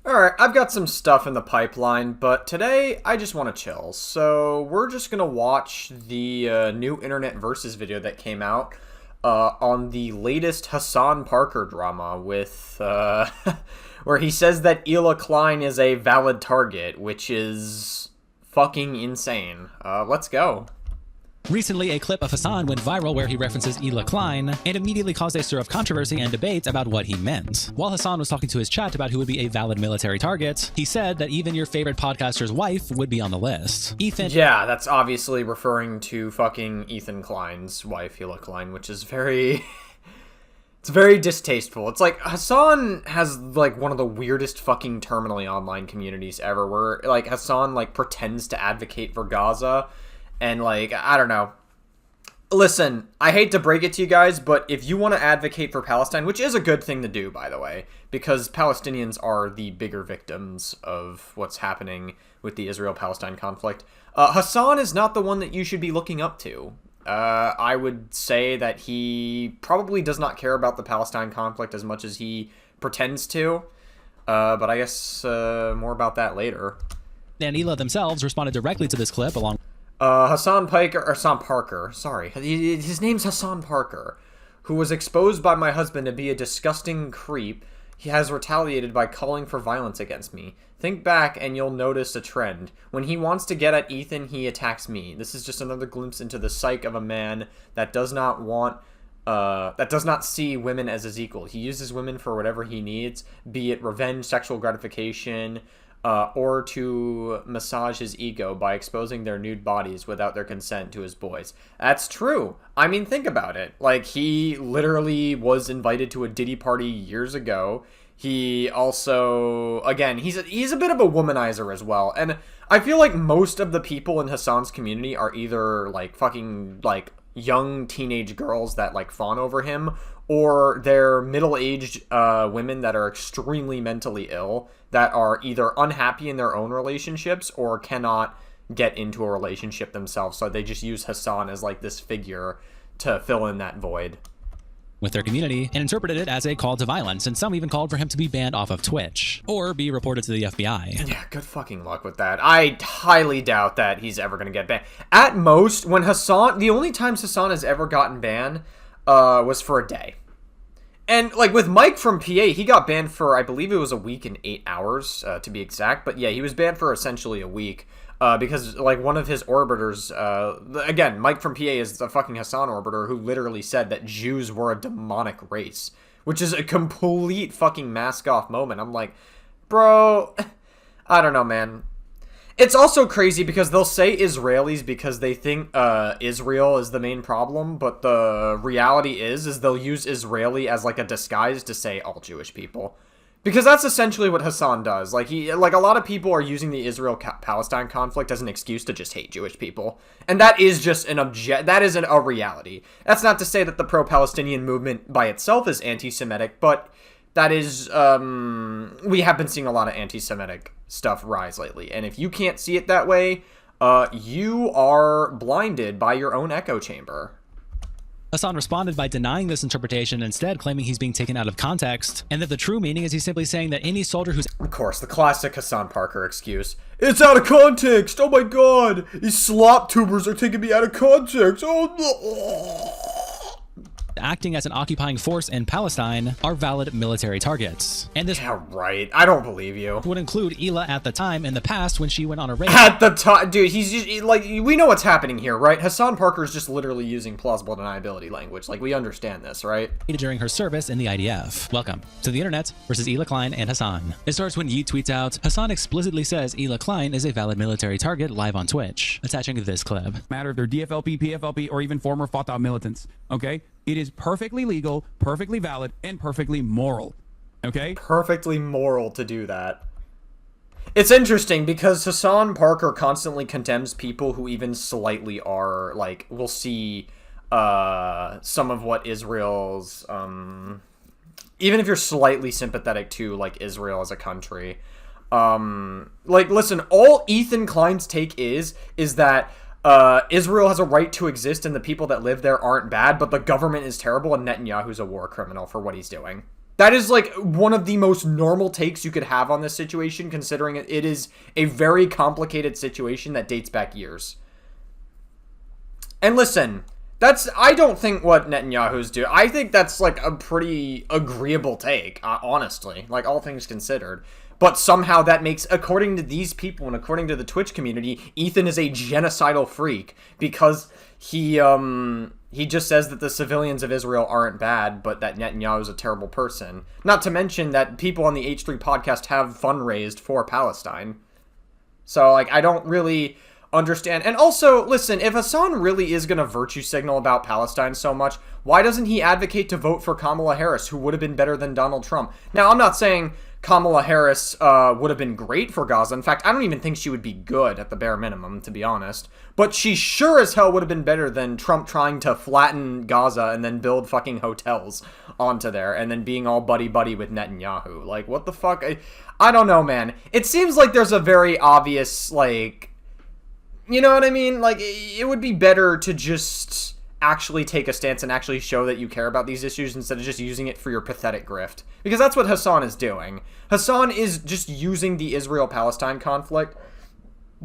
Alright, I've got some stuff in the pipeline, but today I just want to chill. So we're just going to watch the new Internet Versus video that came out on the latest Hasan Parker drama with, where he says that Hila Klein is a valid target, which is fucking insane. Let's go. Recently, a clip of Hasan went viral where he references Hila Klein and immediately caused a stir of controversy and debate about what he meant. While Hasan was talking to his chat about who would be a valid military target, he said that even your favorite podcaster's wife would be on the list. Ethan... Yeah, that's obviously referring to fucking Ethan Klein's wife, Hila Klein, which is very... It's very distasteful. It's like, Hasan has, like, one of the weirdest fucking terminally online communities ever, where, like, Hasan, like, pretends to advocate for Gaza, and, like, I don't know. Listen, I hate to break it to you guys, but if you want to advocate for Palestine, which is a good thing to do, by the way, because Palestinians are the bigger victims of what's happening with the Israel-Palestine conflict, Hasan is not the one that you should be looking up to. I would say that he probably does not care about the Palestine conflict as much as he pretends to, but I guess more about that later. And Hila themselves responded directly to this clip along... Hasan Parker, sorry. His name's Hasan Parker, who was exposed by my husband to be a disgusting creep. He has retaliated by calling for violence against me. Think back and you'll notice a trend. When he wants to get at Ethan, he attacks me. This is just another glimpse into the psyche of a man that does not see women as his equal. He uses women for whatever he needs, be it revenge, sexual gratification, or to massage his ego by exposing their nude bodies without their consent to his boys. That's true. I mean, think about it. Like, he literally was invited to a Diddy party years ago. He also, again, he's a bit of a womanizer as well. And I feel like most of the people in Hasan's community are either, like, fucking, like, young teenage girls that, like, fawn over him, or they're middle-aged women that are extremely mentally ill, that are either unhappy in their own relationships or cannot get into a relationship themselves, so they just use Hasan as, like, this figure to fill in that void with their community and interpreted it as a call to violence, and some even called for him to be banned off of Twitch or be reported to the FBI. Yeah, good fucking luck with that. I highly doubt that he's ever going to get banned. At most, when Hasan, the only times Hasan has ever gotten banned was for a day. And, like, with Mike from PA, he got banned for, I believe it was a week and 8 hours, to be exact. But, yeah, he was banned for essentially a week. Because, like, one of his orbiters, again, Mike from PA is the fucking Hasan orbiter who literally said that Jews were a demonic race, which is a complete fucking mask-off moment. I'm like, bro, I don't know, man. It's also crazy because they'll say Israelis because they think Israel is the main problem, but the reality is they'll use Israeli as, like, a disguise to say all Jewish people. Because that's essentially what Hasan does. Like, a lot of people are using the Israel-Palestine conflict as an excuse to just hate Jewish people. And that is just that isn't a reality. That's not to say that the pro-Palestinian movement by itself is anti-Semitic, but that is, we have been seeing a lot of anti-Semitic stuff rise lately. And if you can't see it that way, you are blinded by your own echo chamber. Hasan responded by denying this interpretation, instead claiming he's being taken out of context, and that the true meaning is he's simply saying that any soldier who's... Of course, the classic Hasan Parker excuse. It's out of context! Oh my god! These slop tubers are taking me out of context! Oh, acting as an occupying force in Palestine are valid military targets. And this yeah, right. I don't believe you. Would include Hila at the time in the past when she went on a raid. At the time, dude, he's just, like, we know what's happening here, right? Hasan Parker is just literally using plausible deniability language. Like, we understand this, right? During her service in the IDF. Welcome to the Internet versus Hila Klein and Hasan. It starts when Yeet tweets out, Hasan explicitly says Hila Klein is a valid military target live on Twitch, attaching this clip. Matter if they're DFLP, PFLP, or even former Fatah militants, okay? It is perfectly legal, perfectly valid, and perfectly moral, okay? Perfectly moral to do that. It's interesting because Hasan Parker constantly condemns people who even slightly are, like, we'll see some of what Israel's, even if you're slightly sympathetic to, like, Israel as a country. Like, listen, all Ethan Klein's take is that Israel has a right to exist and the people that live there aren't bad, but the government is terrible and Netanyahu's a war criminal for what he's doing. That is like one of the most normal takes you could have on this situation, considering it is a very complicated situation that dates back years. And listen, I don't think what Netanyahu's doing. I think that's like a pretty agreeable take, honestly, like all things considered. But somehow that makes, according to these people and according to the Twitch community, Ethan is a genocidal freak because he just says that the civilians of Israel aren't bad, but that Netanyahu is a terrible person. Not to mention that people on the H3 podcast have fundraised for Palestine. So, like, I don't really understand. And also, listen, if Hasan really is going to virtue signal about Palestine so much, why doesn't he advocate to vote for Kamala Harris, who would have been better than Donald Trump? Now, I'm not saying Kamala Harris would have been great for Gaza. In fact, I don't even think she would be good at the bare minimum, to be honest. But she sure as hell would have been better than Trump trying to flatten Gaza and then build fucking hotels onto there and then being all buddy-buddy with Netanyahu. Like, what the fuck? I don't know, man. It seems like there's a very obvious, like, you know what I mean? Like, it would be better to just actually take a stance and actually show that you care about these issues instead of just using it for your pathetic grift. Because that's what Hasan is doing. Hasan is just using the Israel-Palestine conflict.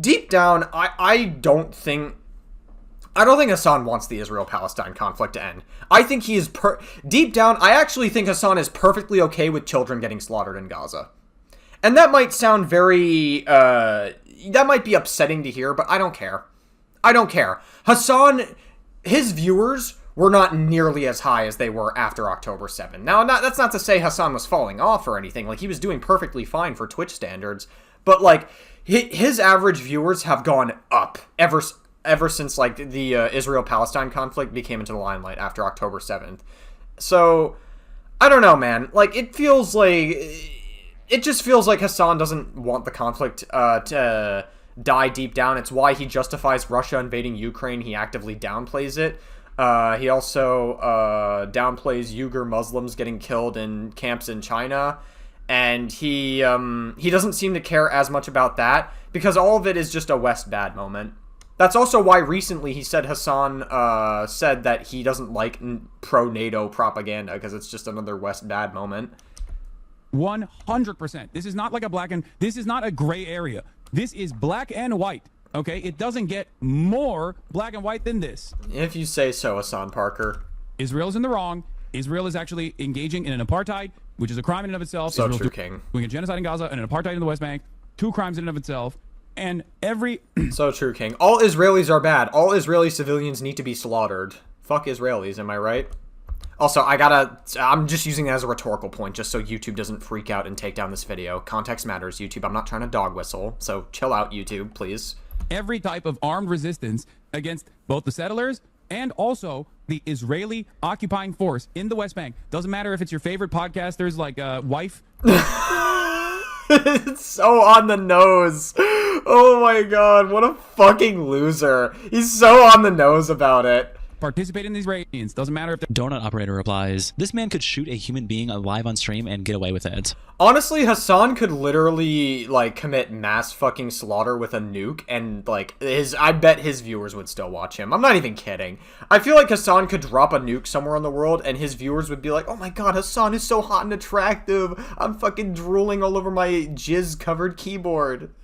Deep down, I don't think Hasan wants the Israel-Palestine conflict to end. I think he is deep down, I actually think Hasan is perfectly okay with children getting slaughtered in Gaza. And that might sound very, that might be upsetting to hear, but I don't care. I don't care. Hasan, his viewers were not nearly as high as they were after October 7th. Now, that's not to say Hasan was falling off or anything. Like, he was doing perfectly fine for Twitch standards. But, like, his average viewers have gone up ever since, like, the Israel-Palestine conflict became into the limelight after October 7th. So, I don't know, man. Like, it just feels like Hasan doesn't want the conflict to die deep down. It's why he justifies Russia invading Ukraine. He actively downplays it. He also downplays Uyghur Muslims getting killed in camps in China. And he doesn't seem to care as much about that because all of it is just a West bad moment. That's also why recently he said Hasan said that he doesn't like pro-NATO propaganda because it's just another West bad moment. 100%. This is not like this is not a gray area. This is black and white. Okay, it doesn't get more black and white than this. If you say so, Hasan Parker. Israel's in the wrong. Israel is actually engaging in an apartheid, which is a crime in and of itself. So Israel's true, King. doing a genocide in Gaza and an apartheid in the West Bank. 2 crimes in and of itself. And every... So true, King. All Israelis are bad. All Israeli civilians need to be slaughtered. Fuck Israelis, am I right? Also, I'm just using it as a rhetorical point just so YouTube doesn't freak out and take down this video. Context matters, YouTube. I'm not trying to dog whistle, so chill out, YouTube, please. Every type of armed resistance against both the settlers and also the Israeli occupying force in the West Bank. Doesn't matter if it's your favorite podcaster's like wife. It's so on the nose. Oh my god, what a fucking loser. He's so on the nose about it. Participate in these Israelis. Doesn't matter if they're... Donut operator replies, this man could shoot a human being live on stream and get away with it. Honestly, Hasan could literally, like, commit mass fucking slaughter with a nuke, and, like, I bet his viewers would still watch him. I'm not even kidding. I feel like Hasan could drop a nuke somewhere in the world, and his viewers would be like, oh my god, Hasan is so hot and attractive. I'm fucking drooling all over my jizz-covered keyboard.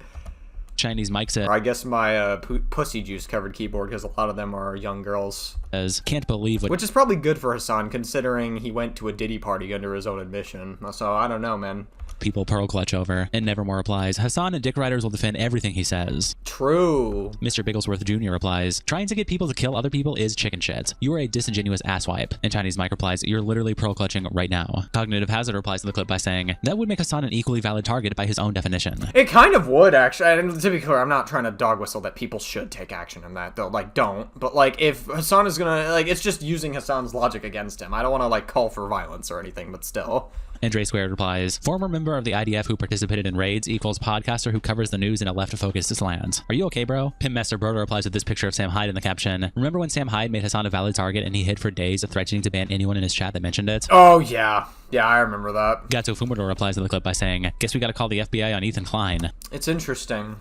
Chinese Mike says, or I guess my pussy juice covered keyboard, because a lot of them are young girls. Can't believe what... Which is probably good for Hasan, considering he went to a Diddy party under his own admission. So, I don't know, man. People pearl clutch over. And Nevermore replies, Hasan and dick riders will defend everything he says. True. Mr. Bigglesworth Jr. replies, trying to get people to kill other people is chicken shit. You are a disingenuous asswipe. And Chinese Mike replies, you're literally pearl clutching right now. Cognitive Hazard replies to the clip by saying, that would make Hasan an equally valid target by his own definition. It kind of would, actually. And to be clear, I'm not trying to dog whistle that people should take action in that. Though, like, don't. But, like, if Hasan is gonna, like, it's just using Hasan's logic against him. I don't want to, like, call for violence or anything, but still. Andre Squared replies, former member of the IDF who participated in raids equals podcaster who covers the news in a left-focused slant. Are you okay, bro? Pimpmaster Broder replies with this picture of Sam Hyde in the caption. Remember when Sam Hyde made Hasan a valid target and he hid for days, threatening to ban anyone in his chat that mentioned it? Oh, yeah. Yeah, I remember that. Gato Fumador replies to the clip by saying, guess we gotta call the FBI on Ethan Klein. It's interesting.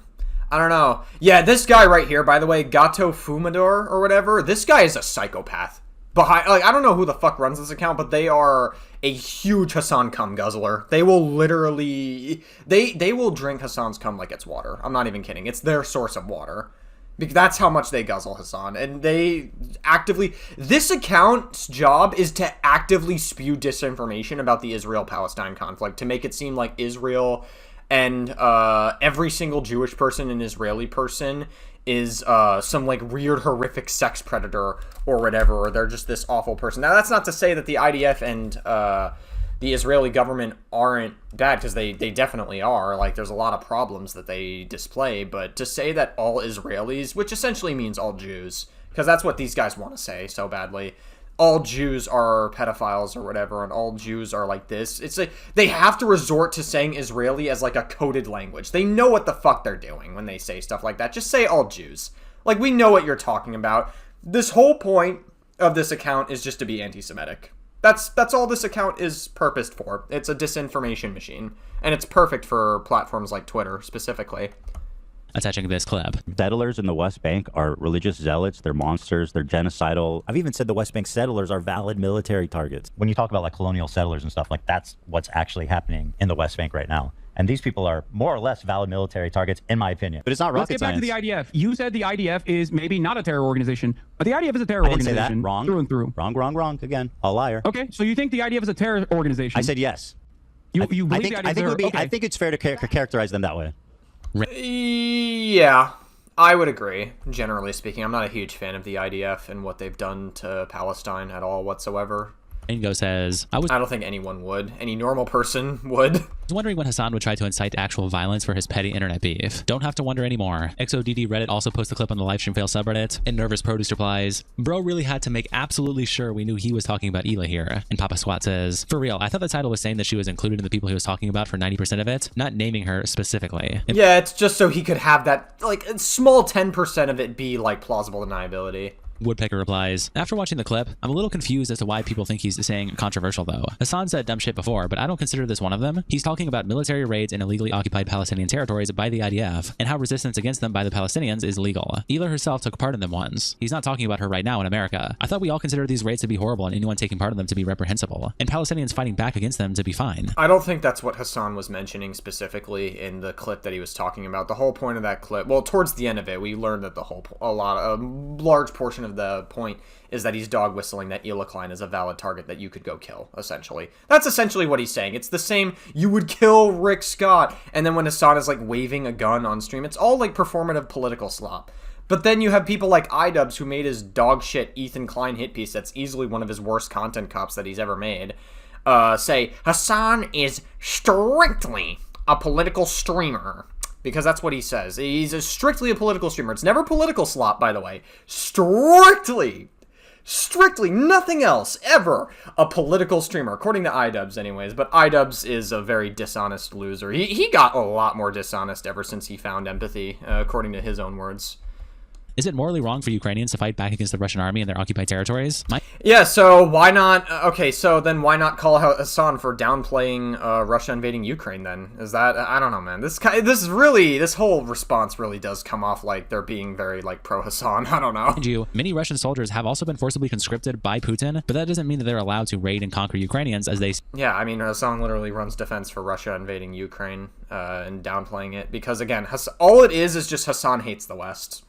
I don't know. Yeah, this guy right here, by the way, Gato Fumador or whatever, this guy is a psychopath. behind, like, I don't know who the fuck runs this account, but they are a huge Hasan cum guzzler. They will literally, they will drink Hasan's cum like it's water. I'm not even kidding. It's their source of water. Because that's how much they guzzle Hasan. And they actively, this account's job is to actively spew disinformation about the Israel-Palestine conflict, to make it seem like Israel and every single Jewish person and Israeli person is some like weird horrific sex predator or whatever, or they're just this awful person. Now that's not to say that the IDF and the Israeli government aren't bad, because they definitely are. Like, there's a lot of problems that they display, but to say that all Israelis, which essentially means all Jews, because that's what these guys want to say so badly, all Jews are pedophiles or whatever, and all Jews are like this. It's like they have to resort to saying Israeli as like a coded language. They know what the fuck they're doing when they say stuff like that. Just say all Jews. Like, we know what you're talking about. This whole point of this account is just to be anti-Semitic. That's all this account is purposed for. It's a disinformation machine, and it's perfect for platforms like Twitter specifically. Attaching this clip. Settlers in the West Bank are religious zealots. They're monsters. They're genocidal. I've even said the West Bank settlers are valid military targets. When you talk about like colonial settlers and stuff, like that's what's actually happening in the West Bank right now. And these people are more or less valid military targets, in my opinion. But it's not Let's rocket get back science. to the IDF. You said the IDF is maybe not a terror organization, but the IDF is a terror I didn't say organization. that. Wrong. Through and through. Wrong. Again, a liar. Okay, so you think the IDF is a terror organization? I said yes. You I believe think, the IDF I think, is would be, okay. I think it's fair to characterize them that way. Yeah, I would agree, generally speaking. I'm not a huge fan of the IDF and what they've done to Palestine at all whatsoever. Ingo says, I don't think anyone would. Any normal person would. was wondering when Hasan would try to incite actual violence for his petty internet beef. Don't have to wonder anymore. XODD Reddit also posts a clip on the livestream fail subreddit, and Nervous Produce replies, bro really had to make absolutely sure we knew he was talking about Hila here. And Papa Squat says, for real, I thought the title was saying that she was included in the people he was talking about for 90% of it, not naming her specifically. And yeah, it's just so he could have that, like, a small 10% of it be, like, plausible deniability. Woodpecker replies, after watching the clip, I'm a little confused as to why people think he's saying controversial though. Hasan said dumb shit before, but I don't consider this one of them. He's talking about military raids in illegally occupied Palestinian territories by the IDF, and how resistance against them by the Palestinians is legal. Hila herself took part in them once. He's not talking about her right now in America. I thought we all considered these raids to be horrible and anyone taking part in them to be reprehensible, and Palestinians fighting back against them to be fine. I don't think that's what Hasan was mentioning specifically in the clip that he was talking about. The whole point of that clip, well, towards the end of it, we learned that a large portion of the point is that he's dog whistling that Hila Klein is a valid target that you could go kill, essentially. That's essentially what he's saying. It's the same, you would kill Rick Scott, and then when Hasan is like waving a gun on stream, it's all like performative political slop. But then you have people like iDubbbz who made his dog shit Ethan Klein hit piece that's easily one of his worst content cops that he's ever made, say, Hasan is strictly a political streamer. Because that's what he says. He's strictly a political streamer. It's never political slop, by the way. Strictly, nothing else, ever a political streamer, according to iDubbbz anyways. But iDubbbz is a very dishonest loser. He got a lot more dishonest ever since he found empathy, according to his own words. Is it morally wrong for Ukrainians to fight back against the Russian army in their occupied territories? Yeah, so why not? Okay, so then why not call Hasan for downplaying Russia invading Ukraine then? Is that, I don't know, man. This whole response really does come off like they're being very like pro Hasan. I don't know. Mind you, many Russian soldiers have also been forcibly conscripted by Putin, but that doesn't mean that they're allowed to raid and conquer Ukrainians as they. Yeah, I mean, Hasan literally runs defense for Russia invading Ukraine and downplaying it because again, all it is just Hasan hates the West.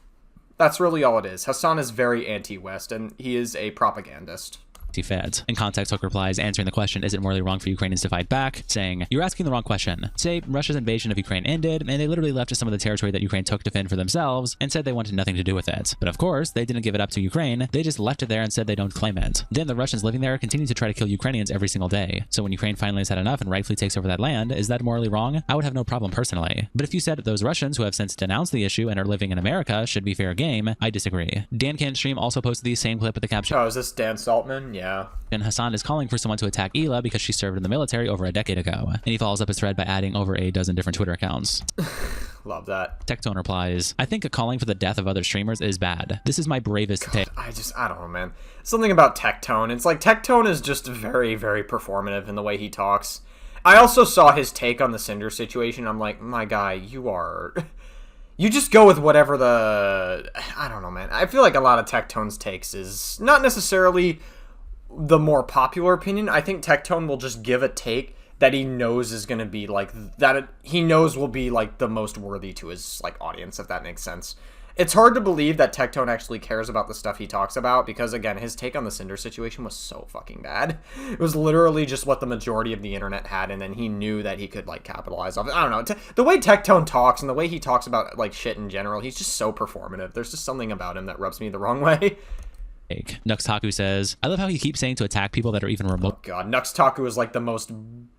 That's really all it is. Hasan is very anti-West, and he is a propagandist. Feds. In context, Hook replies, answering the question, is it morally wrong for Ukrainians to fight back? Saying, you're asking the wrong question. Say, Russia's invasion of Ukraine ended, and they literally left some of the territory that Ukraine took to fend for themselves, and said they wanted nothing to do with it. But of course, they didn't give it up to Ukraine, they just left it there and said they don't claim it. Then the Russians living there continue to try to kill Ukrainians every single day. So when Ukraine finally has had enough and rightfully takes over that land, is that morally wrong? I would have no problem personally. But if you said those Russians who have since denounced the issue and are living in America should be fair game, I disagree. Dan Can Stream also posted the same clip with the caption. Oh, is this Dan Saltman? Yeah. And Hasan is calling for someone to attack Hila because she served in the military over a decade ago. And he follows up his thread by adding over a dozen different Twitter accounts. Love that. Tectone replies, I think calling for the death of other streamers is bad. This is my bravest take. I don't know, man. Something about Tectone. It's like Tectone is just very, very performative in the way he talks. I also saw his take on the Cinder situation. I'm like, my guy, you just go with whatever I don't know, man. I feel like a lot of Tectone's takes is not necessarily the more popular opinion, I think Tectone will just give a take that he knows is going to be like he knows will be like the most worthy to his like audience, if that makes sense. It's hard to believe that Tectone actually cares about the stuff he talks about because, again, his take on the Cinder situation was so fucking bad. It was literally just what the majority of the internet had, and then he knew that he could like capitalize off it. I don't know. The way Tectone talks and the way he talks about like shit in general, he's just so performative. There's just something about him that rubs me the wrong way. Nuxtaku says, I love how he keeps saying to attack people that are even remote. Oh god, Nuxtaku is like the most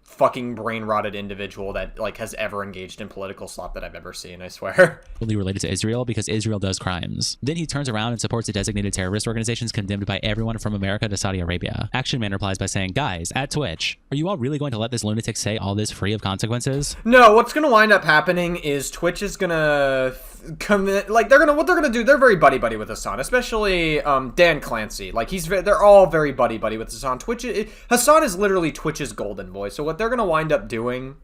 fucking brain-rotted individual that like has ever engaged in political slop that I've ever seen, I swear. Related to Israel because Israel does crimes. Then he turns around and supports the designated terrorist organizations condemned by everyone from America to Saudi Arabia. Action Man replies by saying, guys, at Twitch, are you all really going to let this lunatic say all this free of consequences? No, what's gonna wind up happening is Twitch is gonna commit, like what they're gonna do, they're very buddy with Hasan, especially Dan Clancy. Like they're all very buddy with Hasan. Hasan is literally Twitch's golden boy. So what they're gonna wind up doing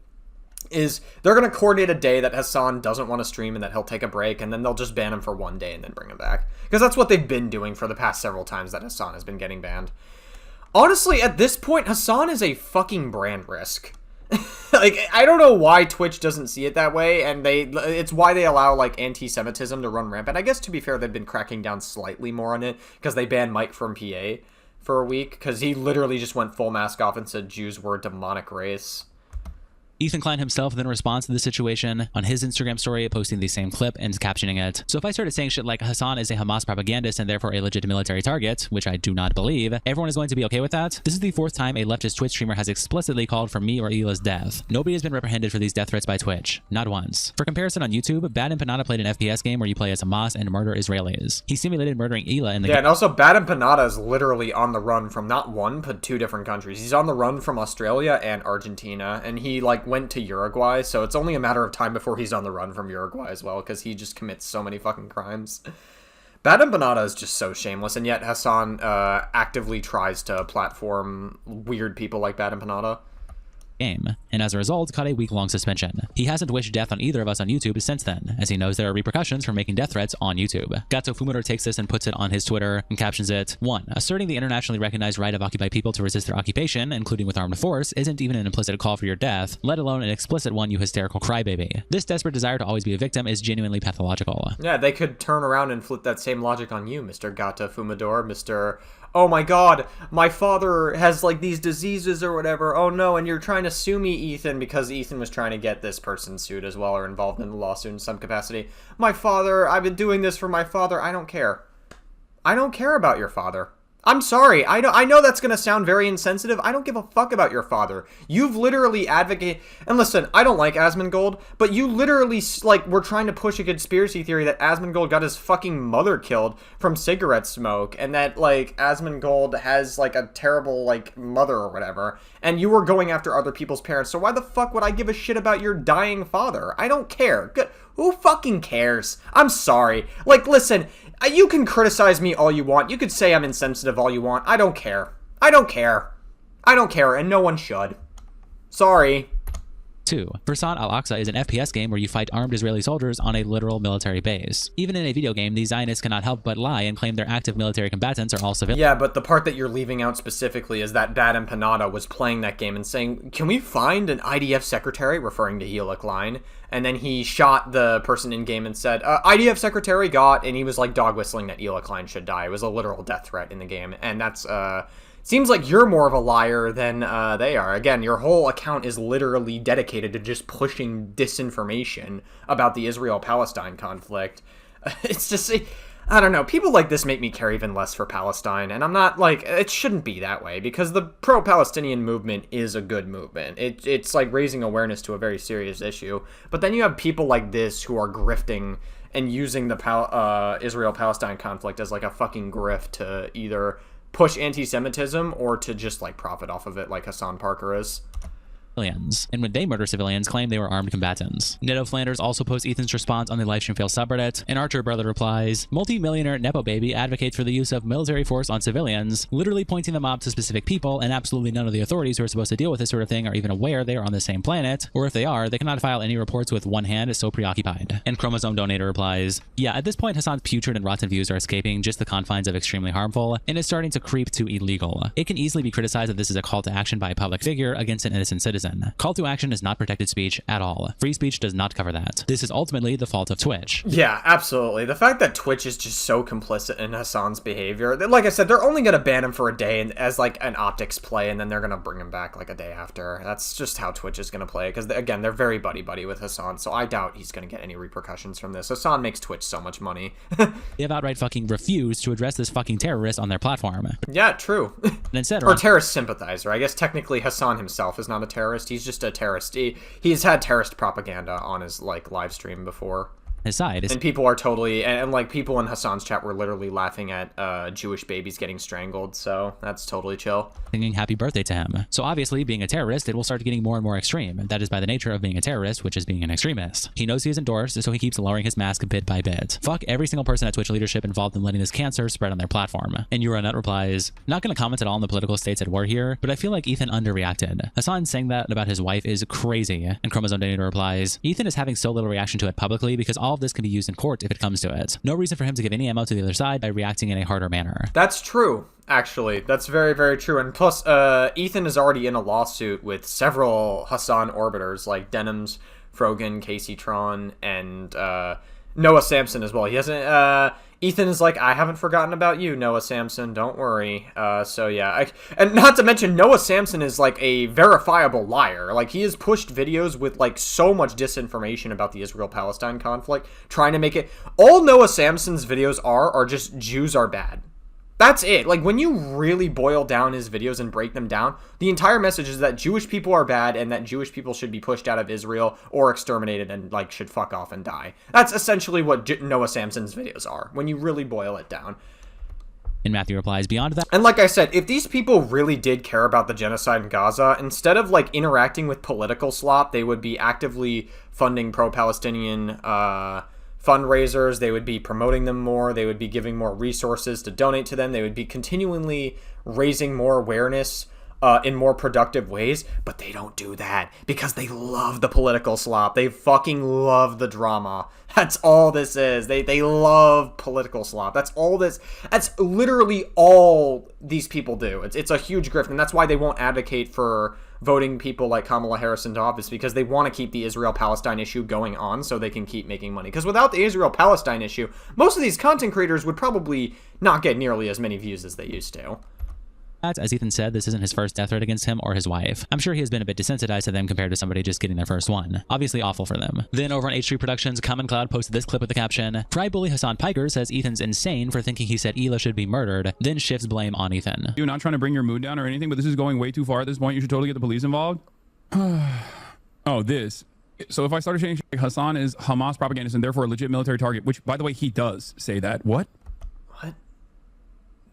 is they're gonna coordinate a day that Hasan doesn't want to stream and that he'll take a break, and then they'll just ban him for one day and then bring him back, because that's what they've been doing for the past several times that Hasan has been getting banned. Honestly, at this point, Hasan is a fucking brand risk. Like, I don't know why Twitch doesn't see it that way, and it's why they allow, like, anti-Semitism to run rampant. I guess, to be fair, they've been cracking down slightly more on it, because they banned Mike from PA for a week, because he literally just went full mask off and said Jews were a demonic race. Ethan Klein himself then responds to the situation on his Instagram story, posting the same clip and captioning it. So if I started saying shit like Hasan is a Hamas propagandist and therefore a legit military target, which I do not believe, everyone is going to be okay with that? This is the fourth time a leftist Twitch streamer has explicitly called for me or Hila's death. Nobody has been reprehended for these death threats by Twitch. Not once. For comparison, on YouTube, Bad and Panada played an FPS game where you play as Hamas and murder Israelis. He simulated murdering Hila in the game. Yeah, and also Bad and Panada is literally on the run from not one, but two different countries. He's on the run from Australia and Argentina, and he, like, went to Uruguay. So it's only a matter of time before he's on the run from Uruguay as well, because he just commits so many fucking crimes. Bad and Banana is just so shameless, and yet Hasan actively tries to platform weird people like Bad and Panada. Game, and as a result caught a week-long suspension. He hasn't wished death on either of us on YouTube since then, as he knows there are repercussions for making death threats on YouTube. Gato Fumero takes this and puts it on his Twitter and captions it, 1. Asserting the internationally recognized right of occupied people to resist their occupation, including with armed force, isn't even an implicit call for your death, let alone an explicit one, you hysterical crybaby. This desperate desire to always be a victim is genuinely pathological. Yeah, they could turn around and flip that same logic on you, Mr. Gata Fumador, Mr. Oh my god, my father has, like, these diseases or whatever. Oh no, and you're trying to sue me, Ethan, because Ethan was trying to get this person sued as well or involved in the lawsuit in some capacity. My father, I've been doing this for my father. I don't care. I don't care about your father. I'm sorry. I know that's going to sound very insensitive. I don't give a fuck about your father. You've literally advocated... And listen, I don't like Asmongold, but you literally, like, were trying to push a conspiracy theory that Asmongold got his fucking mother killed from cigarette smoke, and that, like, Asmongold has, like, a terrible, like, mother or whatever, and you were going after other people's parents, so why the fuck would I give a shit about your dying father? I don't care. Good. Who fucking cares? I'm sorry. Like, listen... You can criticize me all you want. You could say I'm insensitive all you want. I don't care. I don't care. I don't care, and no one should. Sorry. 2. Versan Al-Aqsa is an FPS game where you fight armed Israeli soldiers on a literal military base. Even in a video game, these Zionists cannot help but lie and claim their active military combatants are all civilians. Yeah, but the part that you're leaving out specifically is that Bad and Panada was playing that game and saying, can we find an IDF secretary, referring to Hila Klein, and then he shot the person in-game and said, IDF secretary got, and he was like dog whistling that Hila Klein should die. It was a literal death threat in the game, and that's, seems like you're more of a liar than they are. Again, your whole account is literally dedicated to just pushing disinformation about the Israel-Palestine conflict. It's just, I don't know. People like this make me care even less for Palestine, and I'm not, like, it shouldn't be that way, because the pro-Palestinian movement is a good movement. It's like raising awareness to a very serious issue. But then you have people like this who are grifting and using the Israel-Palestine conflict as, like, a fucking grift to either push anti-Semitism or to just, like, profit off of it like Hasan Parker is. civilians, and when they murder civilians, claim they were armed combatants. Neto Flanders also posts Ethan's response on the Livestream Fail subreddit, and Archer Brother replies, multi-millionaire Nepo Baby advocates for the use of military force on civilians, literally pointing the mob to specific people, and absolutely none of the authorities who are supposed to deal with this sort of thing are even aware they are on the same planet, or if they are, they cannot file any reports with one hand, is so preoccupied. And Chromosome Donator replies, yeah, at this point Hasan's putrid and rotten views are escaping just the confines of extremely harmful, and is starting to creep to illegal. It can easily be criticized that this is a call to action by a public figure against an innocent citizen. Call to action is not protected speech at all. Free speech does not cover that. This is ultimately the fault of Twitch. Yeah, absolutely. The fact that Twitch is just so complicit in Hasan's behavior, like I said, they're only going to ban him for a day and as like an optics play, and then they're going to bring him back like a day after. That's just how Twitch is going to play, because again, they're very buddy-buddy with Hasan, so I doubt he's going to get any repercussions from this. Hasan makes Twitch so much money. They have outright fucking refused to address this fucking terrorist on their platform. Yeah, true. And instead, or terrorist sympathizer. I guess technically Hasan himself is not a terrorist. He's just a terrorist. He's had terrorist propaganda on his like live stream before. His side is, and people are totally, and like people in Hasan's chat were literally laughing at Jewish babies getting strangled, so that's totally chill. Singing happy birthday to him. So obviously, being a terrorist, it will start getting more and more extreme. That is by the nature of being a terrorist, which is being an extremist. He knows he is endorsed, so he keeps lowering his mask bit by bit. Fuck every single person at Twitch leadership involved in letting this cancer spread on their platform. And Euronut replies, not going to comment at all on the political states at war here, but I feel like Ethan underreacted. Hasan saying that about his wife is crazy. And Chromosome Donator replies, Ethan is having so little reaction to it publicly because all of this can be used in court if it comes to it. No reason for him to give any ammo to the other side by reacting in a harder manner. That's true, actually. That's very, very true. And plus, Ethan is already in a lawsuit with several Hasan orbiters like Denims, Frogan, Casey Tron, and Noah Samson as well. He hasn't. Ethan is like, I haven't forgotten about you, Noah Samson. Don't worry. So yeah, and not to mention Noah Samson is like a verifiable liar. Like he has pushed videos with like so much disinformation about the Israel-Palestine conflict, trying to make it. All Noah Samson's videos are just Jews are bad. That's it. Like, when you really boil down his videos and break them down, the entire message is that Jewish people are bad and that Jewish people should be pushed out of Israel or exterminated and, like, should fuck off and die. That's essentially what Noah Samson's videos are, when you really boil it down. And Matthew replies, beyond that... And like I said, if these people really did care about the genocide in Gaza, instead of, like, interacting with political slop, they would be actively funding pro-Palestinian, fundraisers, they would be promoting them more, they would be giving more resources to donate to them, they would be continually raising more awareness in more productive ways, but they don't do that because they love the political slop. They fucking love the drama. That's all this is. They love political slop. That's literally all these people do. It's a huge grift, and that's why they won't advocate for voting people like Kamala Harris into office, because they want to keep the Israel-Palestine issue going on so they can keep making money. Because without the Israel-Palestine issue, most of these content creators would probably not get nearly as many views as they used to. As Ethan said, this isn't his first death threat against him or his wife. I'm sure he has been a bit desensitized to them compared to somebody just getting their first one. Obviously awful for them. Then over on H3 Productions, Common Cloud posted this clip with the caption, Fry Bully Hasan Piker says Ethan's insane for thinking he said Hila should be murdered, then shifts blame on Ethan. You're not trying to bring your mood down or anything, but this is going way too far at this point. You should totally get the police involved. Oh, this. So if I started saying Hasan is Hamas propagandist and therefore a legit military target, which, by the way, he does say that. What?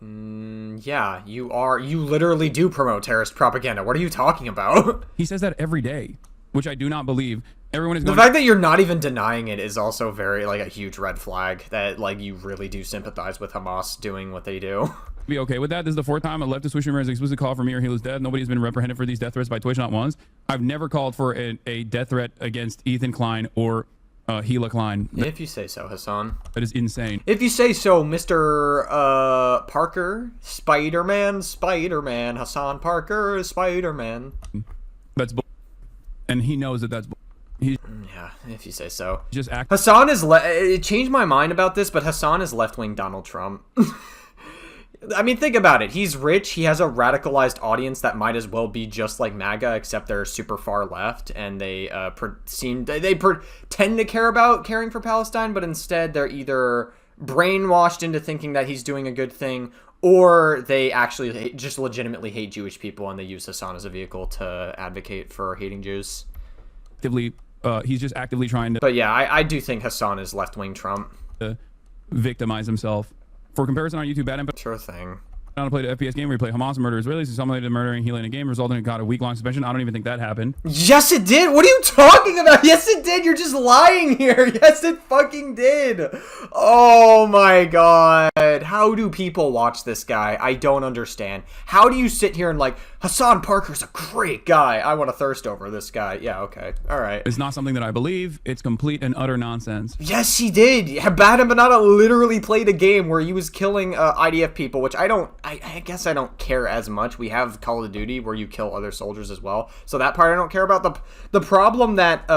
Yeah, you literally do promote terrorist propaganda. What are you talking about? He says that every day, which I do not believe. Everyone is the fact that you're not even denying it is also very, like, a huge red flag that, like, you really do sympathize with Hamas doing what they do. Be okay with that. This is the fourth time a leftist Twitch streamer has explicit call for me or Hila's death. Nobody's been reprehended for these death threats by Twitch, not once. I've never called for a death threat against Ethan Klein or Hila Klein. If you say so, Hasan. That is insane. If you say so, Mr. Parker, Spider-Man, Hasan Parker, Spider-Man. That's bull. And he knows that that's bull. Yeah, if you say so. Just act. Hasan is it changed my mind about this, but Hasan is left-wing Donald Trump. I mean, think about it. He's rich. He has a radicalized audience that might as well be just like MAGA, except they're super far left, and they pretend to care about caring for Palestine, but instead they're either brainwashed into thinking that he's doing a good thing, or they actually just legitimately hate Jewish people, and they use Hasan as a vehicle to advocate for hating Jews. He's just actively trying to. But yeah, I do think Hasan is left-wing Trump. Victimize himself. For comparison on YouTube, bad Sure thing. on to play the FPS game where you play Hamas murder Israelis and simulated murdering Hila in a game, resulting in a week-long suspension. I don't even think that happened. Yes, it did. What are you talking about? Yes, it did. You're just lying here. Yes, it fucking did. Oh my god. How do people watch this guy? I don't understand. How do you sit here and like, Hasan Parker's a great guy. I want to thirst over this guy. Yeah, okay. All right. It's not something that I believe. It's complete and utter nonsense. Yes, he did. Bad Banana literally played a game where he was killing IDF people, which I guess I don't care as much. We have Call of Duty where you kill other soldiers as well, so that part I don't care about. The problem that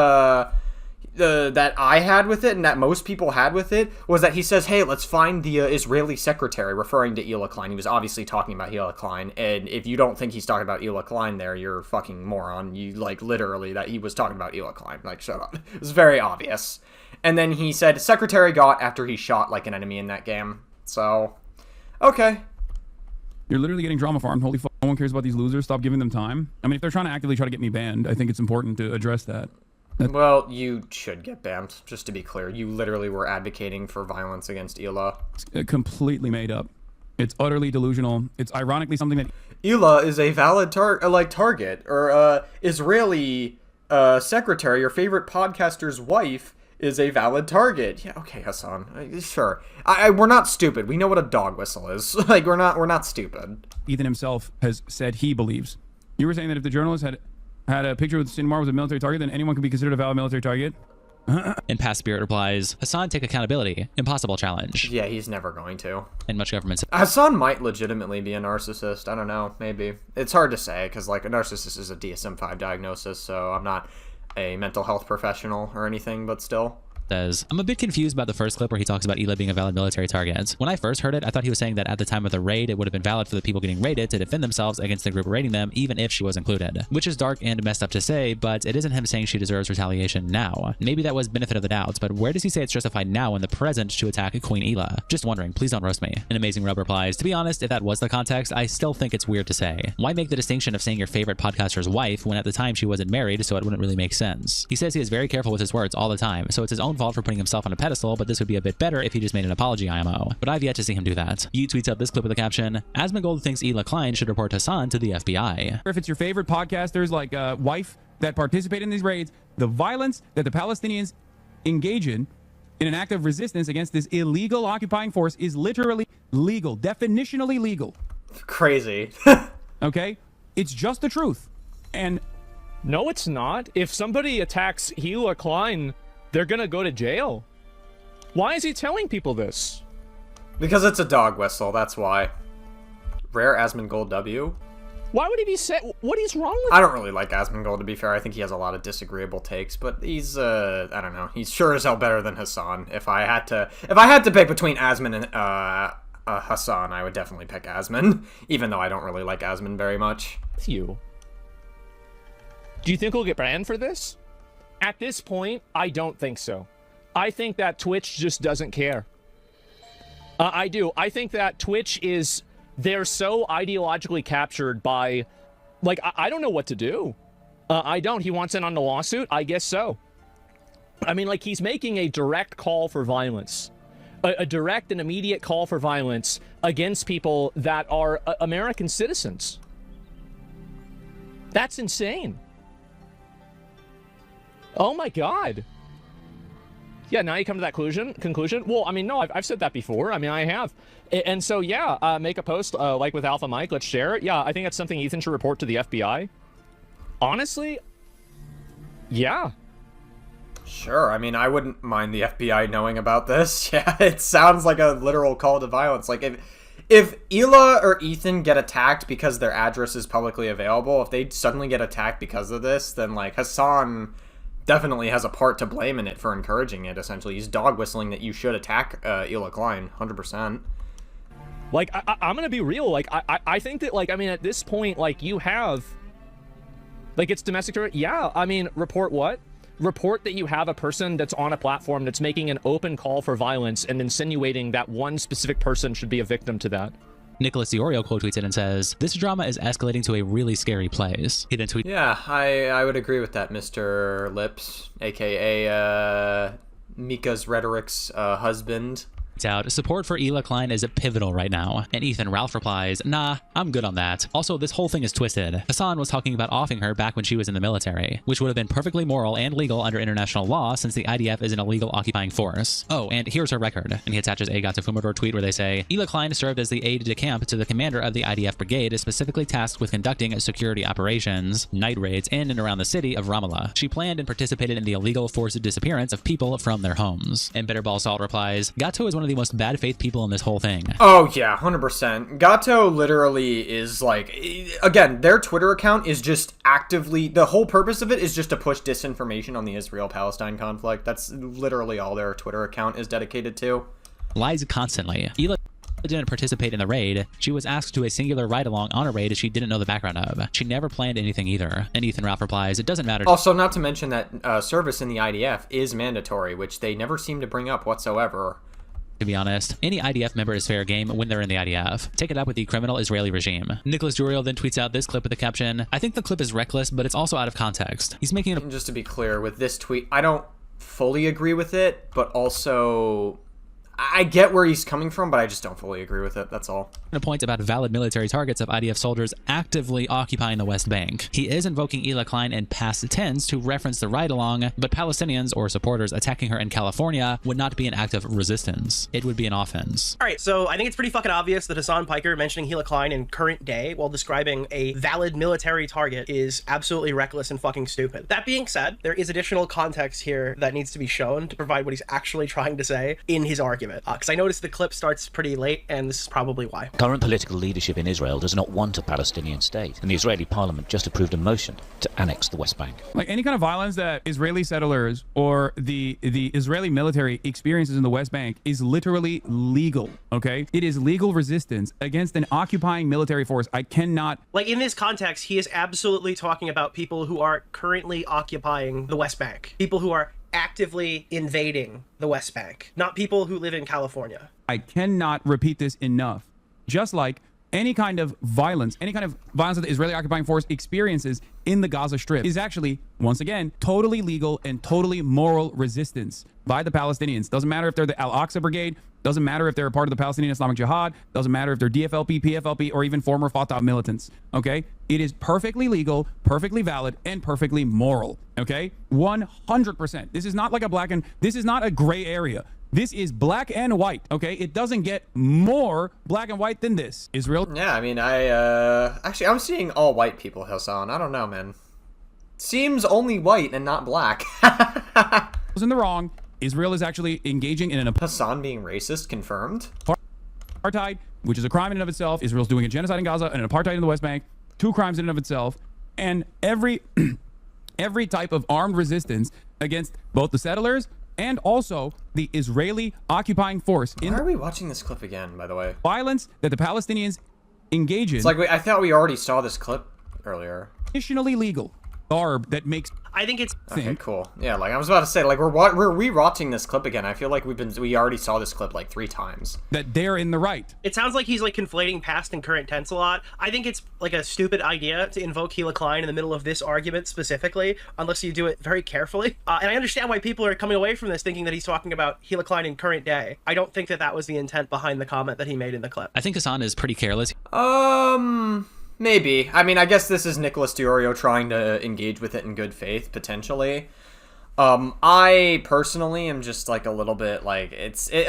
that I had with it and that most people had with it was that he says, hey, let's find the Israeli secretary, referring to Hila Klein. He was obviously talking about Hila Klein, and if you don't think he's talking about Hila Klein there, you're a fucking moron. You like literally that he was talking about Hila Klein. Like, shut up. It was very obvious. And then he said secretary got after he shot like an enemy in that game. So, okay. You're literally getting drama farmed. Holy fuck, no one cares about these losers. Stop giving them time. I mean, if they're trying to actively try to get me banned, I think it's important to address that. Well, you should get banned, just to be clear. You literally were advocating for violence against Hila. It's completely made up. It's utterly delusional. It's ironically something that... Hila is a valid target, or Israeli secretary, your favorite podcaster's wife, is a valid target. Yeah, okay, Hasan. Sure. We're not stupid. We know what a dog whistle is. Like, we're not stupid. Ethan himself has said he believes. You were saying that if the journalist had a picture with Sinwar was a military target, then anyone could be considered a valid military target? And Past Spirit replies, Hasan, take accountability. Impossible challenge. Yeah, he's never going to. And much government... Hasan might legitimately be a narcissist. I don't know. Maybe. It's hard to say, because, like, a narcissist is a DSM-5 diagnosis, so I'm not a mental health professional or anything, but still. Says, I'm a bit confused about the first clip where he talks about Hila being a valid military target. When I first heard it, I thought he was saying that at the time of the raid, it would have been valid for the people getting raided to defend themselves against the group raiding them, even if she was included. Which is dark and messed up to say, but it isn't him saying she deserves retaliation now. Maybe that was benefit of the doubt, but where does he say it's justified now in the present to attack Queen Hila? Just wondering, please don't roast me. An Amazing Rub replies, to be honest, if that was the context, I still think it's weird to say. Why make the distinction of saying your favorite podcaster's wife when at the time she wasn't married, so it wouldn't really make sense? He says he is very careful with his words all the time, so it's his own fault for putting himself on a pedestal, but this would be a bit better if he just made an apology IMO. But I've yet to see him do that. He tweets out this clip with the caption, Asmongold thinks Hila Klein should report Hasan to the FBI. If it's your favorite podcasters like wife that participate in these raids, the violence that the Palestinians engage in an act of resistance against this illegal occupying force is literally legal, definitionally legal. Crazy. Okay? It's just the truth. And no, it's not. If somebody attacks Hila Klein, they're gonna go to jail. Why is he telling people this? Because it's a dog whistle, that's why. Rare Asmongold W. Why would he be what is wrong with I don't really like Asmongold, to be fair. I think he has a lot of disagreeable takes, but he's I don't know. He's sure as hell better than Hasan. If I had to pick between Asmon and Hasan, I would definitely pick Asmon, even though I don't really like Asmon very much. you? Do you think we'll get banned for this? At this point, I don't think so. I think that Twitch just doesn't care. I do. I think that Twitch is... They're so ideologically captured by... Like, I don't know what to do. I don't. He wants in on the lawsuit? I guess so. I mean, like, he's making a direct call for violence. A direct and immediate call for violence against people that are American citizens. That's insane. Oh my god. Yeah, now you come to that conclusion? Well, I mean, no, I've said that before. I mean, I have. And so, yeah, make a post like with Alpha Mike. Let's share it. Yeah, I think that's something Ethan should report to the FBI. Honestly, yeah. Sure, I mean, I wouldn't mind the FBI knowing about this. Yeah, it sounds like a literal call to violence. Like, if Hila or Ethan get attacked because their address is publicly available, if they suddenly get attacked because of this, then, like, Hasan definitely has a part to blame in it for encouraging it, essentially. He's dog whistling that you should attack Hila Klein, 100%. Like, I'm gonna be real. Like, I think that, like, I mean, at this point, like, you have... Like, it's domestic terror. Yeah, I mean, report what? Report that you have a person that's on a platform that's making an open call for violence and insinuating that one specific person should be a victim to that. Nicholas Diorio quote tweets it and says, this drama is escalating to a really scary place. He then tweets, yeah, I would agree with that, Mr. Lips, aka Mika's Rhetoric's husband. out, support for Hila Klein is pivotal right now. And Ethan Ralph replies, nah, I'm good on that. Also, this whole thing is twisted. Hasan was talking about offing her back when she was in the military, which would have been perfectly moral and legal under international law since the IDF is an illegal occupying force. Oh, and here's her record. And he attaches a Gato Fumador tweet where they say, Hila Klein served as the aide-de-camp to the commander of the IDF brigade, specifically tasked with conducting security operations, night raids in and around the city of Ramallah. She planned and participated in the illegal forced disappearance of people from their homes. And Bitterball Salt replies, Gato is one of the most bad faith people in this whole thing. Oh yeah, 100%. Gato literally is like, again, their Twitter account is just actively, the whole purpose of it is just to push disinformation on the Israel-Palestine conflict. That's literally all their Twitter account is dedicated to. Lies constantly. Hila didn't participate in the raid. She was asked to a singular ride-along on a raid she didn't know the background of. She never planned anything either. And Ethan Ralph replies, it doesn't matter. Also, not to mention that service in the IDF is mandatory, which they never seem to bring up whatsoever. To be honest, any IDF member is fair game when they're in the IDF. Take it up with the criminal Israeli regime. Nicholas Duriel then tweets out this clip with the caption, I think the clip is reckless, but it's also out of context. He's making And just to be clear, with this tweet, I don't fully agree with it, but also I get where he's coming from, but I just don't fully agree with it. That's all. a point about valid military targets of IDF soldiers actively occupying the West Bank. He is invoking Hila Klein in past tense to reference the ride-along, but Palestinians or supporters attacking her in California would not be an act of resistance. It would be an offense. All right, so I think it's pretty fucking obvious that Hasan Piker mentioning Hila Klein in current day while describing a valid military target is absolutely reckless and fucking stupid. That being said, there is additional context here that needs to be shown to provide what he's actually trying to say in his argument. Because I noticed the clip starts pretty late, and this is probably why. Current political leadership in Israel does not want a Palestinian state, and the Israeli parliament just approved a motion to annex the West Bank. Like any kind of violence that Israeli settlers or the Israeli military experiences in the West Bank is literally legal, okay? It is legal resistance against an occupying military force. I cannot... Like, in this context, he is absolutely talking about people who are currently occupying the West Bank. People who are actively invading the West Bank, not people who live in California. I cannot repeat this enough. Just like any kind of violence that the Israeli occupying force experiences in the Gaza Strip is actually, once again, totally legal and totally moral resistance by the Palestinians. Doesn't matter if they're the Al-Aqsa Brigade, doesn't matter if they're a part of the Palestinian Islamic Jihad, doesn't matter if they're DFLP, PFLP, or even former Fatah militants, okay? It is perfectly legal, perfectly valid, and perfectly moral, okay? 100%. This is not like this is not a gray area. This is black and white, okay? It doesn't get more black and white than this. Israel. Yeah, I mean, actually, I'm seeing all white people, Hasan. I don't know, man. Seems only white and not black. Was in the wrong. Israel is actually engaging in an Hasan being racist confirmed. Apartheid, which is a crime in and of itself. Israel's doing a genocide in Gaza and an apartheid in the West Bank. 2 crimes in and of itself. And every type of armed resistance against both the settlers and also the Israeli occupying force. Why are we watching this clip again, by the way? Violence that the Palestinians engage in. It's like, I thought we already saw this clip earlier. Additionally legal. Garb that makes... I think it's... Okay, cool. Yeah, like I was about to say, like we're rewatching this clip again. I feel like we already saw this clip like 3 times. That they're in the right. It sounds like he's like conflating past and current tense a lot. I think it's like a stupid idea to invoke Hila Klein in the middle of this argument specifically, unless you do it very carefully. And I understand why people are coming away from this thinking that he's talking about Hila Klein in current day. I don't think that was the intent behind the comment that he made in the clip. I think Hasan is pretty careless. Maybe. I mean, I guess this is Nicholas Diorio trying to engage with it in good faith, potentially. I personally am just like a little bit like,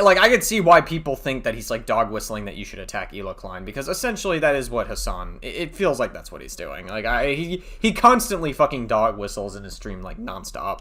like I could see why people think that he's like dog whistling that you should attack Hila Klein, because essentially that is what Hasan, it feels like that's what he's doing. Like he constantly fucking dog whistles in his stream like nonstop.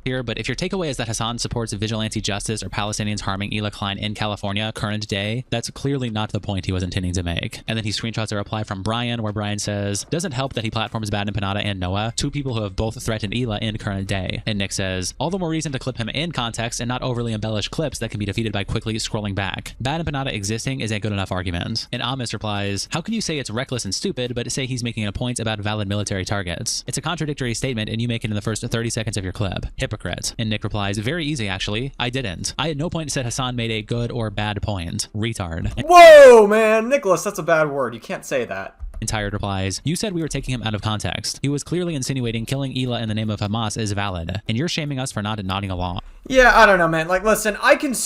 Here, but if your takeaway is that Hasan supports vigilante justice or Palestinians harming Hila Klein in California current day, that's clearly not the point he was intending to make. And then he screenshots a reply from Brian where Brian says, doesn't help that he platforms Bad Empanada and Noah, 2 people who have both threatened Hila in current day. And Nick says, all the more reason to clip him in context and not overly embellish clips that can be defeated by quickly scrolling back. Bad Empanada existing is a good enough argument. And Amos replies, how can you say it's reckless and stupid but say he's making a point about valid military targets? It's a contradictory statement and you make it in the first 30 seconds of your clip. Hypocrite. And Nick replies, very easy actually. I didn't. I at no point said Hasan made a good or bad point. Retard. Whoa, man! Nicholas, that's a bad word. You can't say that. And Tired replies, you said we were taking him out of context. He was clearly insinuating killing Hila in the name of Hamas is valid, and you're shaming us for not nodding along. Yeah, I don't know, man. Like, listen, I can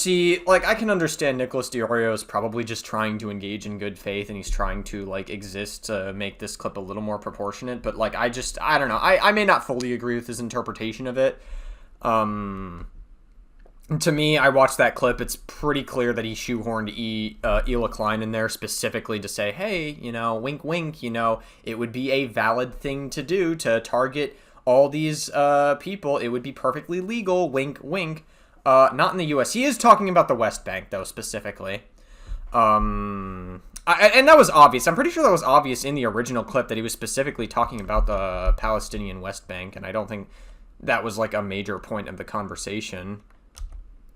understand Nicholas DeOrio is probably just trying to engage in good faith, and he's trying to, like, exist to make this clip a little more proportionate, but, like, I don't know. I may not fully agree with his interpretation of it. To me, I watched that clip. It's pretty clear that he shoehorned Hila Klein in there specifically to say, hey, you know, wink, wink, you know, it would be a valid thing to do to target all these people. It would be perfectly legal, wink, wink. Not in the U.S. He is talking about the West Bank, though, specifically. And that was obvious. I'm pretty sure that was obvious in the original clip that he was specifically talking about the Palestinian West Bank, and I don't think that was, like, a major point of the conversation.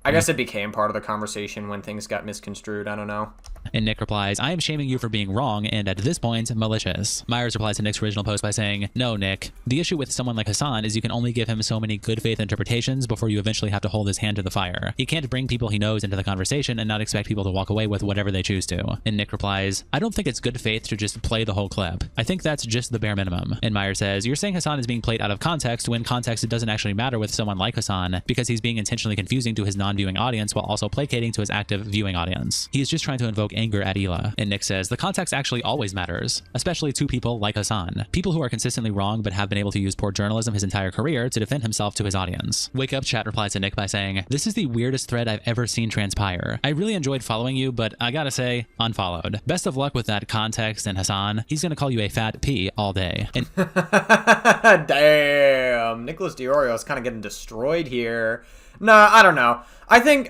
I guess it became part of the conversation when things got misconstrued. I don't know. And Nick replies, I am shaming you for being wrong and at this point, malicious. Myers replies to Nick's original post by saying, no, Nick. The issue with someone like Hasan is you can only give him so many good faith interpretations before you eventually have to hold his hand to the fire. He can't bring people he knows into the conversation and not expect people to walk away with whatever they choose to. And Nick replies, I don't think it's good faith to just play the whole clip. I think that's just the bare minimum. And Myers says, you're saying Hasan is being played out of context when context doesn't actually matter with someone like Hasan because he's being intentionally confusing to his non-viewing audience while also placating to his active viewing audience. He's just trying to invoke anger at Hila. And Nick says, the context actually always matters, especially to people like Hasan. People who are consistently wrong but have been able to use poor journalism his entire career to defend himself to his audience. Wake Up Chat replies to Nick by saying, this is the weirdest thread I've ever seen transpire. I really enjoyed following you, but I gotta say, unfollowed. Best of luck with that context and Hasan. He's gonna call you a fat P all day. And Damn, Nicholas DeOrio is kind of getting destroyed here. Nah, I don't know. I think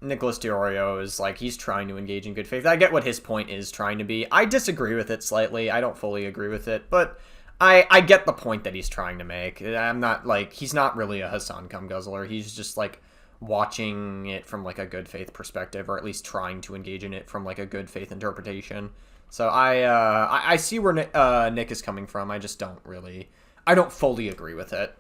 Nicholas DeOrio is like, he's trying to engage in good faith. I get what his point is trying to be. I disagree with it slightly. I don't fully agree with it, but I get the point that he's trying to make. I'm not like, he's not really a Hasan cum guzzler. He's just like watching it from like a good faith perspective, or at least trying to engage in it from like a good faith interpretation. So I see where Nick is coming from. I just don't fully agree with it.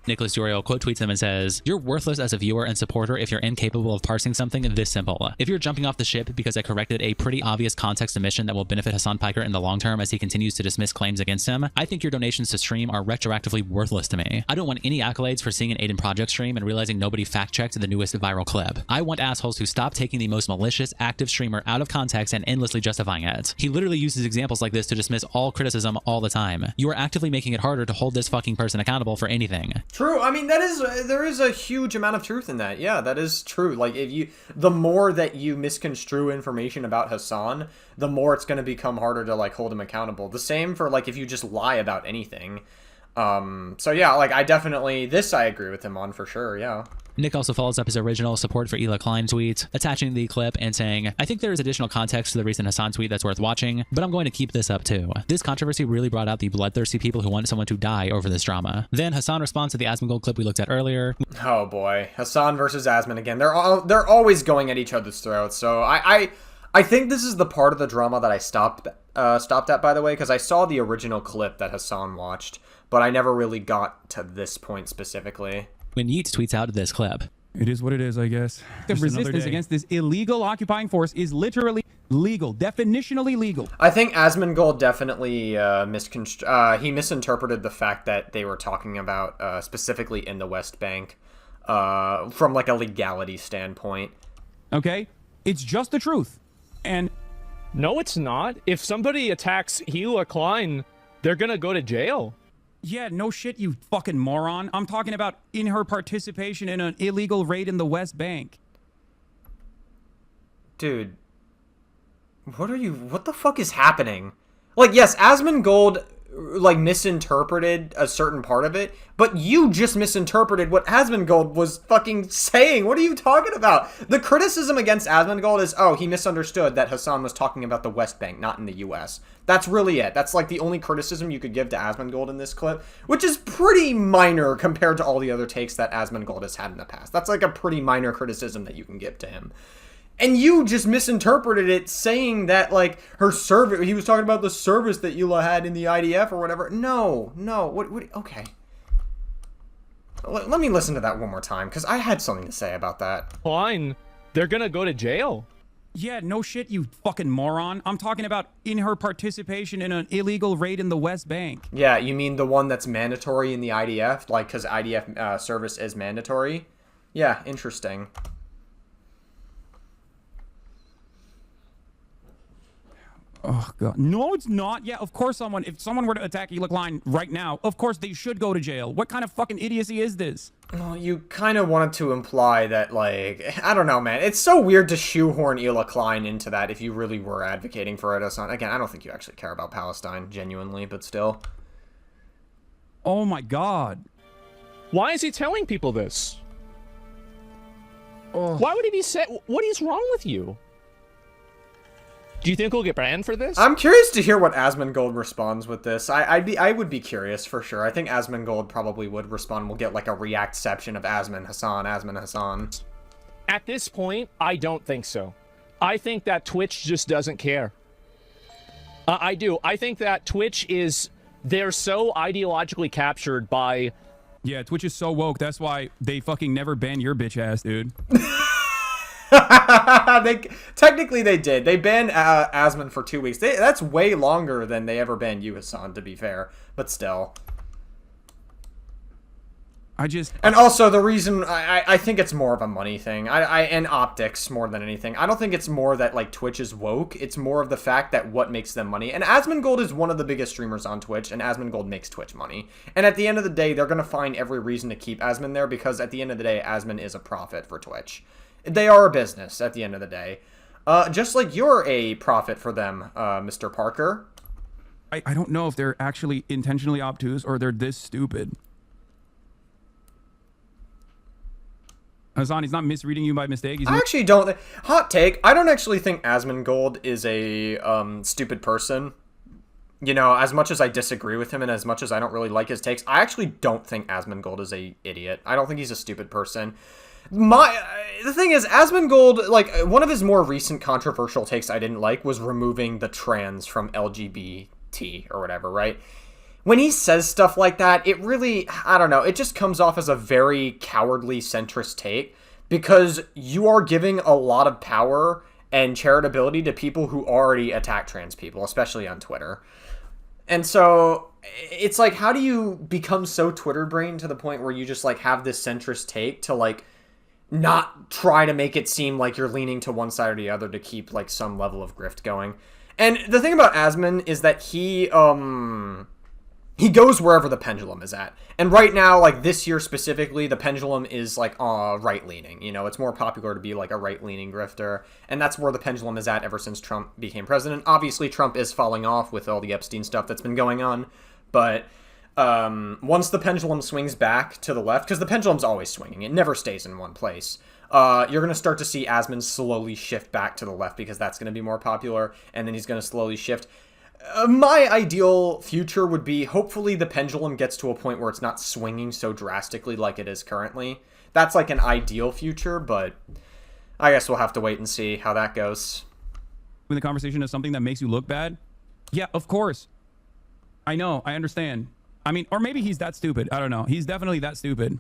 Nicholas DeOrio quote tweets them and says, you're worthless as a viewer and supporter if you're incapable of parsing something this simple. If you're jumping off the ship because I corrected a pretty obvious context omission that will benefit Hasan Piker in the long term as he continues to dismiss claims against him, I think your donations to stream are retroactively worthless to me. I don't want any accolades for seeing an Aiden Project stream and realizing nobody fact-checked the newest viral clip. I want assholes who stop taking the most malicious active streamer out of context and endlessly justifying it. He literally uses examples like this to dismiss all criticism all the time. You are actively making it harder to hold this fucking person accountable for anything. True. I mean, there is a huge amount of truth in that. Yeah, that is true. Like, the more that you misconstrue information about Hasan, the more it's going to become harder to like hold him accountable. The same for like if you just lie about anything. So yeah, like I agree with him on for sure. Yeah. Nick also follows up his original support for Hila Klein tweet, attaching the clip and saying, I think there is additional context to the recent Hasan tweet that's worth watching, but I'm going to keep this up too. This controversy really brought out the bloodthirsty people who want someone to die over this drama. Then Hasan responds to the Asmongold clip we looked at earlier. Oh boy, Hasan versus Asmon again. They're always going at each other's throats. So I think this is the part of the drama that I stopped at, by the way, because I saw the original clip that Hasan watched, but I never really got to this point specifically. When Yeats tweets out this clip. It is what it is, I guess. The resistance against this illegal occupying force is literally legal, definitionally legal. I think Asmongold definitely he misinterpreted the fact that they were talking about specifically in the West Bank from like a legality standpoint. Okay? It's just the truth. And no, it's not. If somebody attacks Hila Klein, they're gonna go to jail. Yeah, no shit, you fucking moron. I'm talking about in her participation in an illegal raid in the West Bank. Dude, what the fuck is happening? Like, yes, Asmongold like misinterpreted a certain part of it, but you just misinterpreted what Asmongold was fucking saying. What are you talking about? The criticism against Asmongold is, oh, he misunderstood that Hasan was talking about the West Bank, not in the US. That's really it. That's like the only criticism you could give to Asmongold in this clip, which is pretty minor compared to all the other takes that Asmongold has had in the past. That's like a pretty minor criticism that you can give to him. And you just misinterpreted it, saying that, like, her service, he was talking about the service that Hila had in the IDF or whatever. No, okay. Let me listen to that one more time, because I had something to say about that. Fine. They're gonna go to jail. Yeah, no shit, you fucking moron. I'm talking about in her participation in an illegal raid in the West Bank. Yeah, you mean the one that's mandatory in the IDF, like because IDF service is mandatory? Yeah, interesting. Oh god, no, it's not. Yeah, of course if someone were to attack Hila Klein right now, of course they should go to jail. What kind of fucking idiocy is this? Well, you kind of wanted to imply that, like, I don't know, man. It's so weird to shoehorn Hila Klein into that if you really were advocating for it, Hasan. Again, I don't think you actually care about Palestine, genuinely, but still. Oh my god. Why is he telling people this? Why would he be what is wrong with you? Do you think we'll get banned for this? I'm curious to hear what Asmongold responds with this. I would be curious for sure. I think Asmongold probably would respond. We'll get like a react-ception of Asmon Hasan. At this point, I don't think so. I think that Twitch just doesn't care. I do. I think that Twitch they're so ideologically captured by... Yeah, Twitch is so woke. That's why they fucking never ban your bitch ass, dude. Technically they did. They banned Asmon for 2 weeks. That's way longer than they ever banned you, Hasan, to be fair. But still. And also the reason I think it's more of a money thing. And optics more than anything. I don't think it's more that like Twitch is woke. It's more of the fact that what makes them money. And Asmongold is one of the biggest streamers on Twitch, and Asmongold makes Twitch money. And at the end of the day, they're gonna find every reason to keep Asmon there because at the end of the day, Asmon is a profit for Twitch. They are a business at the end of the day. Just like you're a profit for them, Mr. Parker. I don't know if they're actually intentionally obtuse or they're this stupid. Hasan, he's not misreading you by mistake. I actually don't... Hot take. I don't actually think Asmongold is a stupid person. You know, as much as I disagree with him and as much as I don't really like his takes, I actually don't think Asmongold is a idiot. I don't think he's a stupid person. The thing is, Asmongold, like, one of his more recent controversial takes I didn't like was removing the trans from LGBT or whatever, right? When he says stuff like that, it really, I don't know, it just comes off as a very cowardly centrist take because you are giving a lot of power and charitability to people who already attack trans people, especially on Twitter. And so it's like, how do you become so Twitter brained to the point where you just like have this centrist take to like not try to make it seem like you're leaning to one side or the other to keep like some level of grift going? And the thing about Asmon is that he goes wherever the pendulum is at. And right now, like this year specifically, the pendulum is like right-leaning. You know, it's more popular to be like a right-leaning grifter. And that's where the pendulum is at ever since Trump became president. Obviously, Trump is falling off with all the Epstein stuff that's been going on. But once the pendulum swings back to the left, because the pendulum's always swinging. It never stays in one place. You're going to start to see Asmon slowly shift back to the left because that's going to be more popular. And then he's going to slowly shift. My ideal future would be hopefully the pendulum gets to a point where it's not swinging so drastically like it is currently. That's like an ideal future, but I guess we'll have to wait and see how that goes. When the conversation is something that makes you look bad? Yeah, of course. I know, I understand. I mean, or maybe he's that stupid. I don't know. He's definitely that stupid.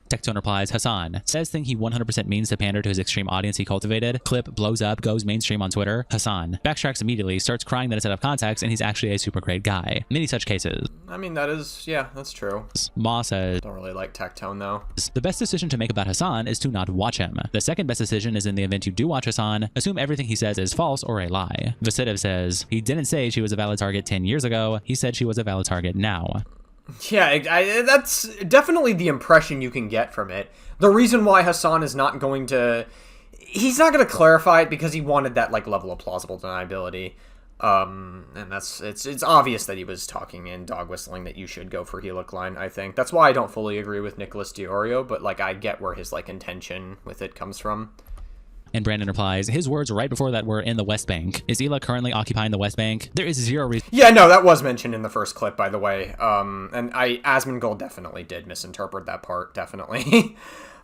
Techtone replies, Hasan says thing he 100% means to pander to his extreme audience he cultivated. Clip blows up, goes mainstream on Twitter. Hasan backtracks immediately, starts crying that it's out of context, and he's actually a super great guy. Many such cases. I mean, that is, yeah, that's true. Ma says, don't really like Techtone though. The best decision to make about Hasan is to not watch him. The second best decision is in the event you do watch Hasan, assume everything he says is false or a lie. Vasitiv says, he didn't say she was a valid target 10 years ago. He said she was a valid target now. Yeah, that's definitely the impression you can get from it. The reason why Hasan is not going to... He's not going to clarify it because he wanted that like level of plausible deniability. And it's obvious that he was talking and dog whistling that you should go for Hila Klein, I think. That's why I don't fully agree with Nicholas Diorio, but like I get where his like intention with it comes from. And Brandon replies, his words right before that were in the West Bank. Is Hila currently occupying the West Bank? There is zero reason. Yeah, no, that was mentioned in the first clip, by the way. And Asmongold definitely did misinterpret that part, definitely.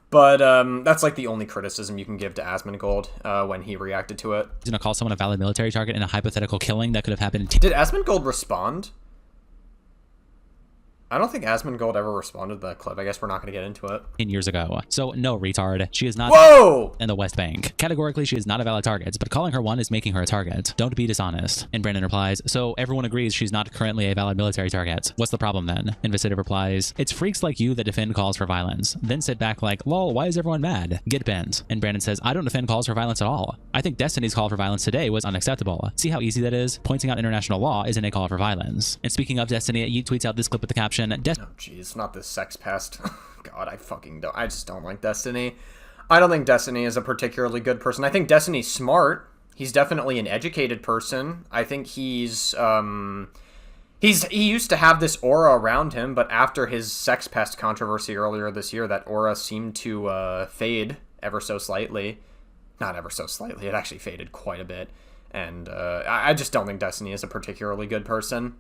But that's like the only criticism you can give to Asmongold when he reacted to it. He's gonna call someone a valid military target in a hypothetical killing that could have happened. Did Asmongold respond? I don't think Asmongold ever responded to that clip. I guess we're not going to get into it. Years ago. So no, retard. She is not Whoa! in the West Bank. Categorically, she is not a valid target, but calling her one is making her a target. Don't be dishonest. And Brandon replies, so everyone agrees she's not currently a valid military target. What's the problem then? Investigative replies, it's freaks like you that defend calls for violence. Then sit back like, lol, why is everyone mad? Get bent. And Brandon says, I don't defend calls for violence at all. I think Destiny's call for violence today was unacceptable. See how easy that is? Pointing out international law isn't a call for violence. And speaking of Destiny, Yeet tweets out this clip with the caption, oh jeez, not this sex pest. God, I just don't like Destiny. I don't think Destiny is a particularly good person. I think Destiny's smart. He's definitely an educated person. I think he used to have this aura around him, but after his sex pest controversy earlier this year, that aura seemed to fade ever so slightly. Not ever so slightly, it actually faded quite a bit. And I just don't think Destiny is a particularly good person.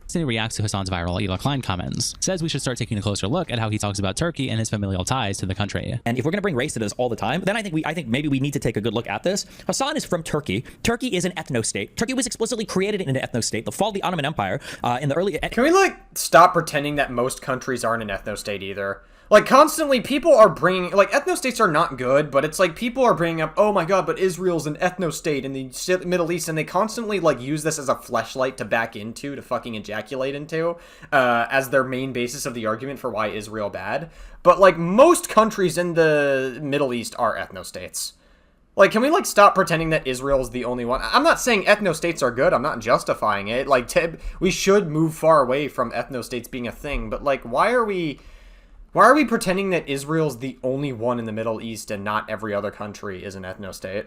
Destiny reacts to Hasan's viral Hila Klein comments, says we should start taking a closer look at how he talks about Turkey and his familial ties to the country. And if we're going to bring race to this all the time, then I think maybe we need to take a good look at this. Hasan is from Turkey. Turkey is an ethno-state. Turkey was explicitly created in an ethno-state. The fall of the Ottoman Empire in the early... Can we, stop pretending that most countries aren't an ethno-state either? Constantly, people are bringing... ethno-states are not good, but it's people are bringing up, oh my god, but Israel's an ethno-state in the Middle East, and they constantly, use this as a fleshlight to back into, to fucking ejaculate into, as their main basis of the argument for why Israel bad. But, most countries in the Middle East are ethno-states. Can we, stop pretending that Israel's the only one? I'm not saying ethno-states are good. I'm not justifying it. We should move far away from ethno-states being a thing, but, why are we pretending that Israel's the only one in the Middle East and not every other country is an ethno-state?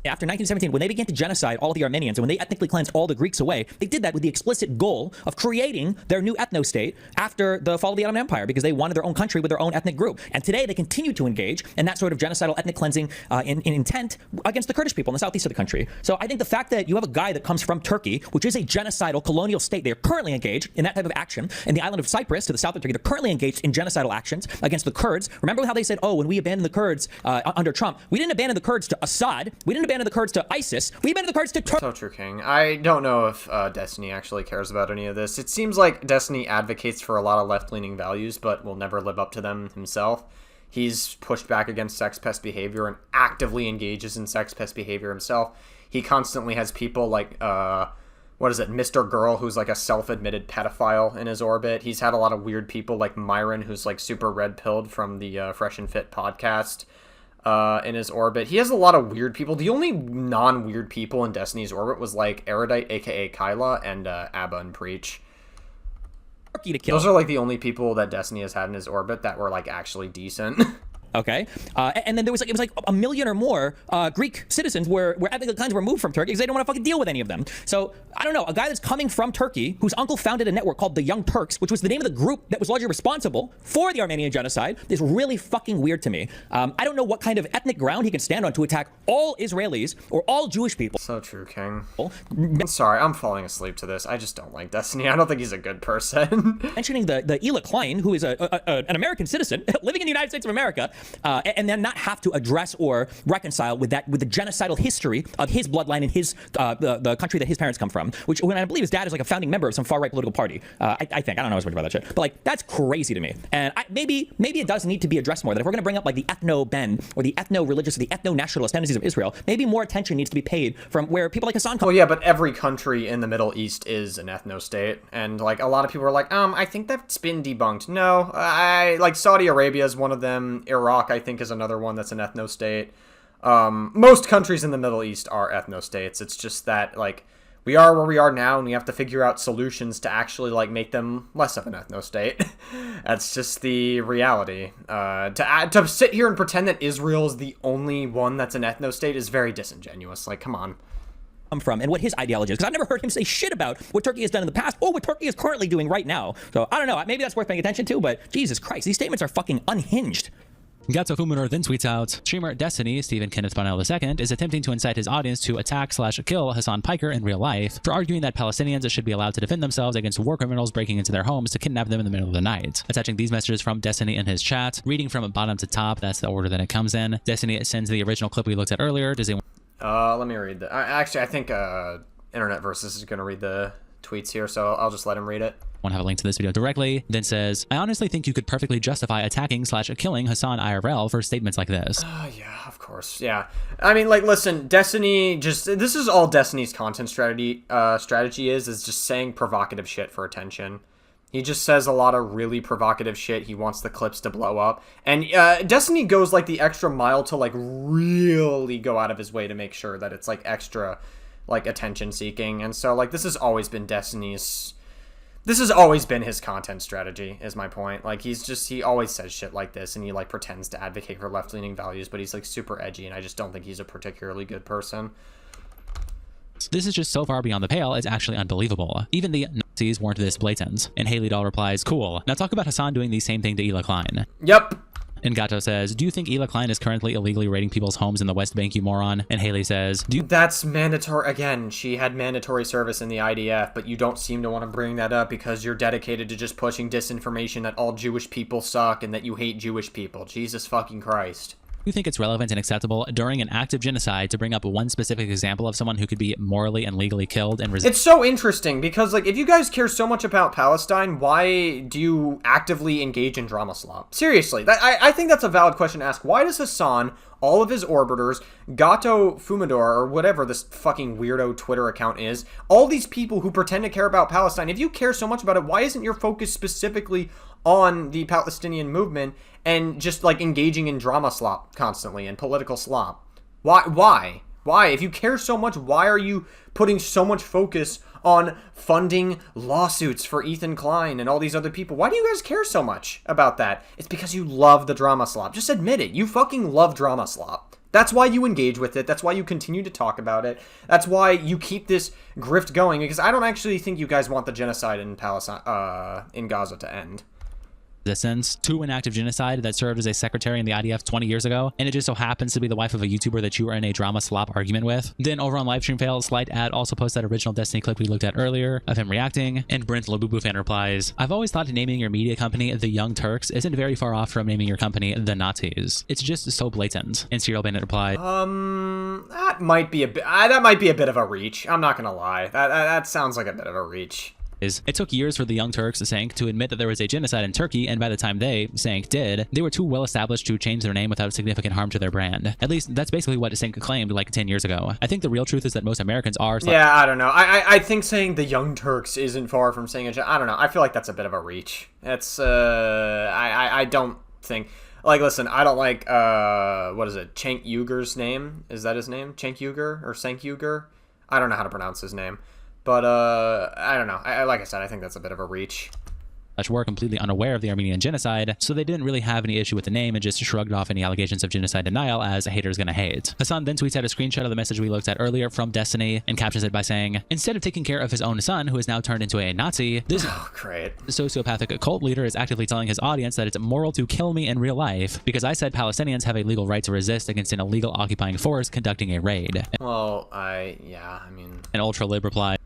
After 1917, when they began to genocide all of the Armenians and when they ethnically cleansed all the Greeks away, they did that with the explicit goal of creating their new ethno-state after the fall of the Ottoman Empire because they wanted their own country with their own ethnic group. And today they continue to engage in that sort of genocidal ethnic cleansing in intent against the Kurdish people in the southeast of the country. So I think the fact that you have a guy that comes from Turkey, which is a genocidal colonial state, they are currently engaged in that type of action. In the island of Cyprus to the south of Turkey, they're currently engaged in genocidal actions against the Kurds. Remember how they said, oh, when we abandoned the Kurds under Trump, we didn't abandon the Kurds to Assad, we didn't abandon the Kurds to ISIS, we abandoned the Kurds to Turkey. So true, King. I don't know if Destiny actually cares about any of this. It seems like Destiny advocates for a lot of left-leaning values, but will never live up to them himself. He's pushed back against sex pest behavior and actively engages in sex pest behavior himself. He constantly has people Mr. Girl, who's a self-admitted pedophile in his orbit. He's had a lot of weird people like Myron, who's super red-pilled from the Fresh and Fit podcast. In his orbit. He has a lot of weird people. The only non-weird people in Destiny's orbit was Erudite, aka Kyla, and Abba and Preach. Those are the only people that Destiny has had in his orbit that were actually decent. Okay, and then there was it was a million or more Greek citizens where ethnic Kleins were moved from Turkey because they don't want to fucking deal with any of them. So I don't know, a guy that's coming from Turkey whose uncle founded a network called the Young Turks, which was the name of the group that was largely responsible for the Armenian genocide, is really fucking weird to me. I don't know what kind of ethnic ground he can stand on to attack all Israelis or all Jewish people. So true, King. I'm sorry, I'm falling asleep to this. I just don't like Destiny. I don't think he's a good person. Mentioning the Hila Klein, who is an American citizen living in the United States of America. And then not have to address or reconcile with the genocidal history of his bloodline and his the country that his parents come from, which when I believe his dad is a founding member of some far right political party. I think I don't know as much about that shit, but that's crazy to me. And maybe it does need to be addressed more. That if we're going to bring up the ethno-ben or the ethno-religious or the ethno-nationalist tendencies of Israel, maybe more attention needs to be paid from where people like Hasan come. Well, yeah, but every country in the Middle East is an ethno-state, and a lot of people are I think that's been debunked. No, Saudi Arabia is one of them. Iraq, I think, is another one that's an ethno-state. Most countries in the Middle East are ethno-states. It's just that we are where we are now, and we have to figure out solutions to actually make them less of an ethno-state. That's just the reality. To sit here and pretend that Israel is the only one that's an ethno-state is very disingenuous. Come on. From and what his ideology is, because I've never heard him say shit about what Turkey has done in the past or what Turkey is currently doing right now. So I don't know, maybe that's worth paying attention to, but Jesus Christ, these statements are fucking unhinged. Gato Fuminor then tweets out, streamer Destiny, Stephen Kenneth Bonnell II, is attempting to incite his audience to attack/kill Hasan Piker in real life for arguing that Palestinians should be allowed to defend themselves against war criminals breaking into their homes to kidnap them in the middle of the night. Attaching these messages from Destiny in his chat, reading from bottom to top, that's the order that it comes in. Destiny sends the original clip we looked at earlier. Does anyone... Let me read that. Actually, I think Internet Versus is going to read the tweets here, so I'll just let him read it. Want to have a link to this video directly, then says, I honestly think you could perfectly justify attacking/killing Hasan IRL for statements like this. Yeah, of course. Yeah. I mean, like, listen, Destiny this is all Destiny's content strategy is just saying provocative shit for attention. He just says a lot of really provocative shit. He wants the clips to blow up. And Destiny goes, like, the extra mile to, like, really go out of his way to make sure that it's, like, extra, like, attention-seeking. And so, like, this has always been his content strategy, is my point. Like, he always says shit like this, and he, like, pretends to advocate for left-leaning values, but he's, like, super edgy, and I just don't think he's a particularly good person. This is just so far beyond the pale, it's actually unbelievable. Even the Nazis weren't this blatant. And Haley Doll replies, cool. Now talk about Hasan doing the same thing to Hila Klein. Yep. And Gato says, do you think Hila Klein is currently illegally raiding people's homes in the West Bank, you moron? And Haley says, That's mandatory. Again, she had mandatory service in the IDF, but you don't seem to want to bring that up because you're dedicated to just pushing disinformation that all Jewish people suck and that you hate Jewish people. Jesus fucking Christ. You think it's relevant and acceptable during an active genocide to bring up one specific example of someone who could be morally and legally killed and It's so interesting because, like, if you guys care so much about Palestine, why do you actively engage in drama slop? Seriously, I think that's a valid question to ask. Why does Hasan, all of his orbiters, Gato Fumador, or whatever this fucking weirdo Twitter account is, all these people who pretend to care about Palestine, if you care so much about it, why isn't your focus specifically on the Palestinian movement and just, like, engaging in drama slop constantly and political slop? Why? If you care so much, why are you putting so much focus on funding lawsuits for Ethan Klein and all these other people? Why do you guys care so much about that? It's because you love the drama slop. Just admit it. You fucking love drama slop. That's why you engage with it. That's why you continue to talk about it. That's why you keep this grift going, because I don't actually think you guys want the genocide in Palestine, in Gaza to end. Resistance to an active genocide that served as a secretary in the IDF 20 years ago, and it just so happens to be the wife of a YouTuber that you were in a drama slop argument with. Then over on Livestream Fail, Slight Ad also posted that original Destiny clip we looked at earlier of him reacting, and Brent Labubu fan replies, I've always thought naming your media company the Young Turks isn't very far off from naming your company the Nazis. It's just so blatant. And Serial Bandit replied, that might be a bit of a reach. I'm not gonna lie. That sounds like a bit of a reach. It took years for the Young Turks, Sank, to admit that there was a genocide in Turkey, and by the time they, Sank, did, they were too well established to change their name without significant harm to their brand. At least, that's basically what Sank claimed like 10 years ago. I think the real truth is that most Americans are... Yeah, I don't know. I think saying the Young Turks isn't far from saying I don't know. I feel like that's a bit of a reach. It's, I don't think... Like, listen, I don't like, what is it? Cenk Uyghur's name? Is that his name? Cenk Uyghur? Or Cenk Uyghur? I don't know how to pronounce his name. But, I don't know. Like I said, I think that's a bit of a reach. Were completely unaware of the Armenian genocide, so they didn't really have any issue with the name and just shrugged off any allegations of genocide denial as a hater's gonna hate. Hasan then tweets out a screenshot of the message we looked at earlier from Destiny and captions it by saying, instead of taking care of his own son, who is now turned into a Nazi, this sociopathic cult leader is actively telling his audience that it's moral to kill me in real life because I said Palestinians have a legal right to resist against an illegal occupying force conducting a raid. Well, yeah, I mean... An ultra-lib replied,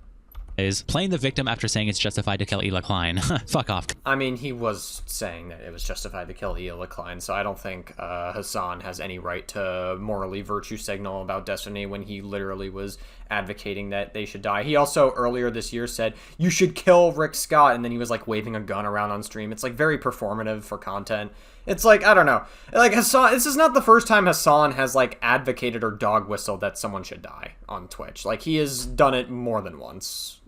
is playing the victim after saying it's justified to kill Hila Klein. Fuck off. I mean, he was saying that it was justified to kill Hila Klein, so I don't think Hasan has any right to morally virtue signal about Destiny when he literally was advocating that they should die. He also earlier this year said, you should kill Rick Scott, and then he was like waving a gun around on stream. It's like very performative for content. It's like, I don't know. Like Hasan, this is not the first time Hasan has like advocated or dog whistled that someone should die on Twitch. Like he has done it more than once.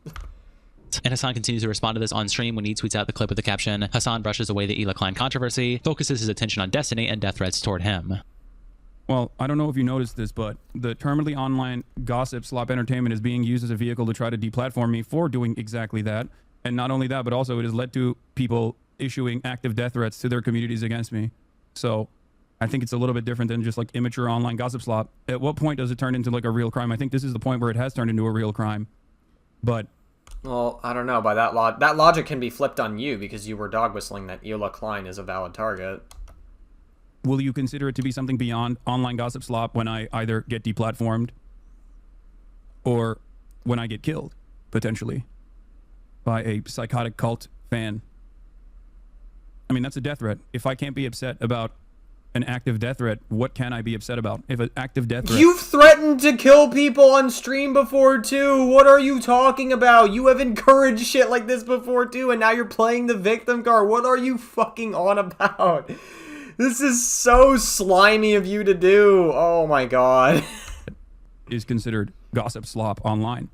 And Hasan continues to respond to this on stream when he tweets out the clip with the caption, Hasan brushes away the Hila Klein controversy, focuses his attention on Destiny and death threats toward him. Well, I don't know if you noticed this, but the terminally online gossip slop entertainment is being used as a vehicle to try to deplatform me for doing exactly that. And not only that, but also it has led to people issuing active death threats to their communities against me. So I think it's a little bit different than just like immature online gossip slop. At what point does it turn into like a real crime? I think this is the point where it has turned into a real crime. But... well, I don't know. By that logic can be flipped on you because you were dog whistling that Hila Klein is a valid target. Will you consider it to be something beyond online gossip slop when I either get deplatformed or when I get killed, potentially, by a psychotic cult fan? I mean, that's a death threat. If I can't be upset about an active death threat, what can I be upset about? If an active death threat... You've threatened to kill people on stream before, too. What are you talking about? You have encouraged shit like this before, too, and now you're playing the victim card. What are you fucking on about? This is so slimy of you to do. Oh, my God. is considered gossip slop online.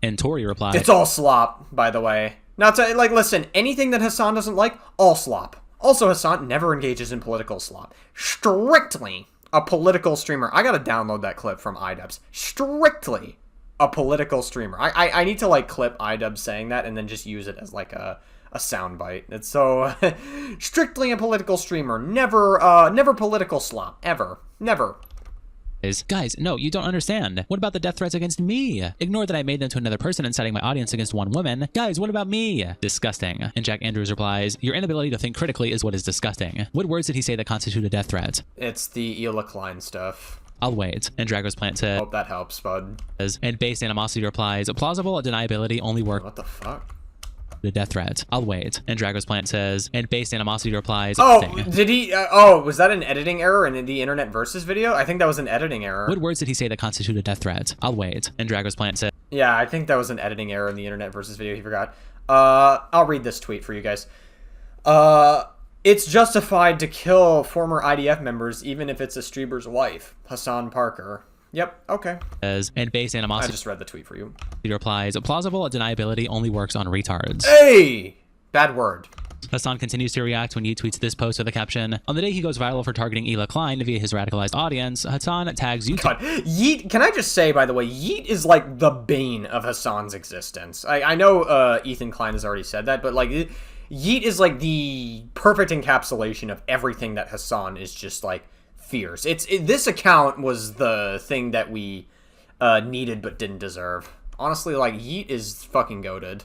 And Tori replied, "It's all slop, by the way. Not to, like, listen, anything that Hasan doesn't like, all slop. Also, Hasan never engages in political slop. Strictly a political streamer." I gotta download that clip from iDubbbz. Strictly a political streamer. I need to, like, clip iDubbbz saying that and then just use it as, like, a soundbite. It's so... strictly a political streamer. Never political slop. Ever. Never. "Guys, no, you don't understand. What about the death threats against me? Ignore that I made them to another person, inciting my audience against one woman. Guys, what about me? Disgusting." And Jack Andrews replies, "Your inability to think critically is what is disgusting. What words did he say that constitute a death threat?" It's the Hila Klein stuff. "I'll wait." And Dragos Plant says, Hope that helps, bud. and Based Animosity replies, "Plausible deniability only works." What the fuck? The death threat. "I'll wait." And Dragos Plant says, and Based Animosity replies, "Oh, "Nothing." did he? Was that an editing error in the Internet Versus video? I think that was an editing error. What words did he say that constitute a death threat? "I'll wait." And Dragos Plant says, Yeah, I think that was an editing error in the Internet Versus video. He forgot. I'll read this tweet for you guys. "It's justified to kill former IDF members, even if it's a streamer's wife. Hasan Parker." Yep. Okay. and Based I Animosity just read the tweet for you. replies, "Plausible deniability only works on retards." Hey, bad word. Hasan continues to react when Yeet tweets this post with the caption, "On the day he goes viral for targeting Hila Klein via his radicalized audience, Hasan tags YouTube." God, Yeet, can I just say, by the way, Yeet is like the bane of Hasan's existence. I know Ethan Klein has already said that, but like Yeet is like the perfect encapsulation of everything that Hasan is just like fears. This account was the thing that we needed but didn't deserve. Honestly, like, Yeet is fucking goated.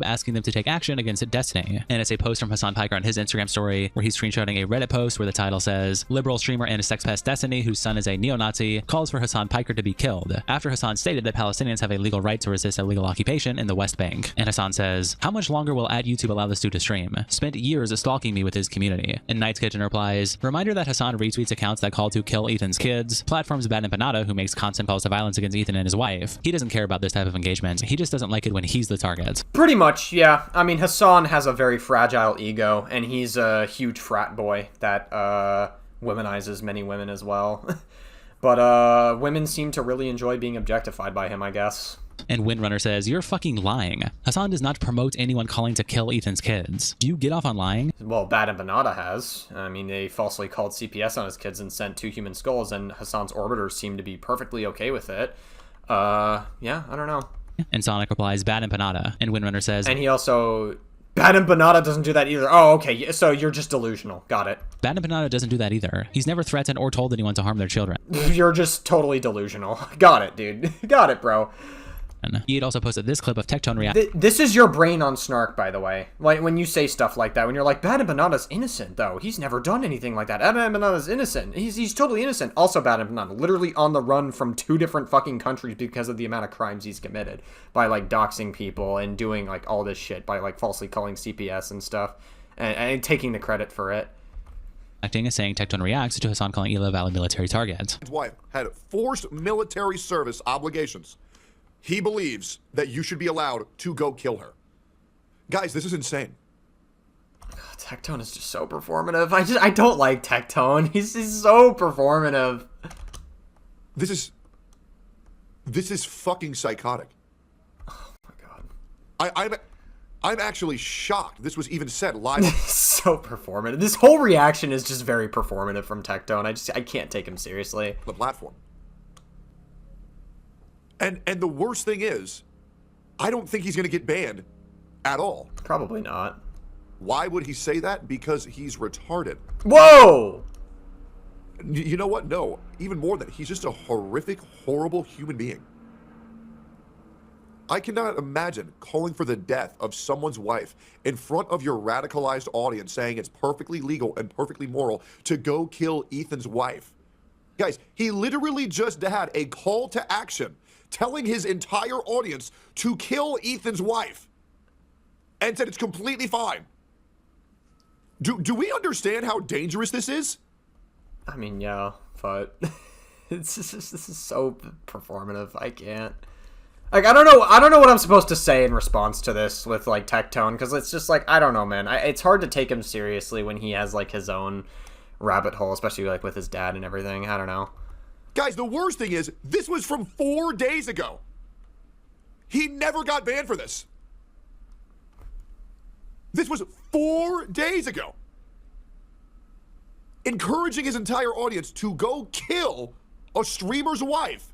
Asking them to take action against Destiny. And it's a post from Hasan Piker on his Instagram story where he's screenshotting a Reddit post where the title says, "Liberal streamer and sex pest Destiny, whose son is a neo-Nazi, calls for Hasan Piker to be killed," after Hasan stated that Palestinians have a legal right to resist illegal occupation in the West Bank. And Hasan says, "How much longer will @YouTube allow this dude to stream? Spent years stalking me with his community." And Night's Kitchen replies, "Reminder that Hasan retweets accounts that call to kill Ethan's kids. Platforms Bad and Panada, who makes constant calls to violence against Ethan and his wife. He doesn't care about this type of engagement. He just doesn't like it when he's the target." Pretty much, yeah. I mean, Hasan has a very fragile ego, and he's a huge frat boy that womanizes many women as well. But women seem to really enjoy being objectified by him, I guess. And Windrunner says, "You're fucking lying. Hasan does not promote anyone calling to kill Ethan's kids. Do you get off on lying?" Well, Bad and Banada has. I mean, they falsely called CPS on his kids and sent 2 human skulls, and Hasan's orbiters seem to be perfectly okay with it. Yeah, I don't know. And Sonic replies, "Bad and Panada." And Windrunner says, And he also... Bad and Banada doesn't do that either. Oh, okay, so you're just delusional. Got it. "Bad and Panada doesn't do that either. He's never threatened or told anyone to harm their children." You're just totally delusional. Got it, dude. Got it, bro. He had also posted this clip of Tectone react. This is your brain on snark, by the way. Like, when you say stuff like that, when you're like, Bad and Banana's innocent, though. He's never done anything like that. Bad and Banana's innocent. He's totally innocent. Also, Bad and Banana, literally on the run from 2 different fucking countries because of the amount of crimes he's committed. By, like, doxing people and doing, like, all this shit. By, like, falsely calling CPS and stuff. And taking the credit for it. Saying Tectone reacts to Hasan calling Hila a valid military target. His wife had forced military service obligations. He believes that you should be allowed to go kill her. Guys, this is insane. Tectone is just so performative. I don't like Tectone. He's so performative. This is fucking psychotic. Oh my god. I'm actually shocked this was even said live. So performative. This whole reaction is just very performative from Tectone. I can't take him seriously. The platform. And the worst thing is, I don't think he's going to get banned at all. Probably not. Why would he say that? Because he's retarded. Whoa! You know what? No. Even more than that, he's just a horrific, horrible human being. I cannot imagine calling for the death of someone's wife in front of your radicalized audience saying it's perfectly legal and perfectly moral to go kill Ethan's wife. Guys, he literally just had a call to action telling his entire audience to kill Ethan's wife and said it's completely fine. Do we understand how dangerous this is? I mean, yeah, but it's just, this is so performative. I can't. Like, I don't know what I'm supposed to say in response to this with, like, Tectone, because it's just, like, I don't know, man. It's hard to take him seriously when he has, like, his own rabbit hole, especially, like, with his dad and everything. I don't know. Guys, the worst thing is, this was from 4 days ago. He never got banned for this. This was 4 days ago. Encouraging his entire audience to go kill a streamer's wife.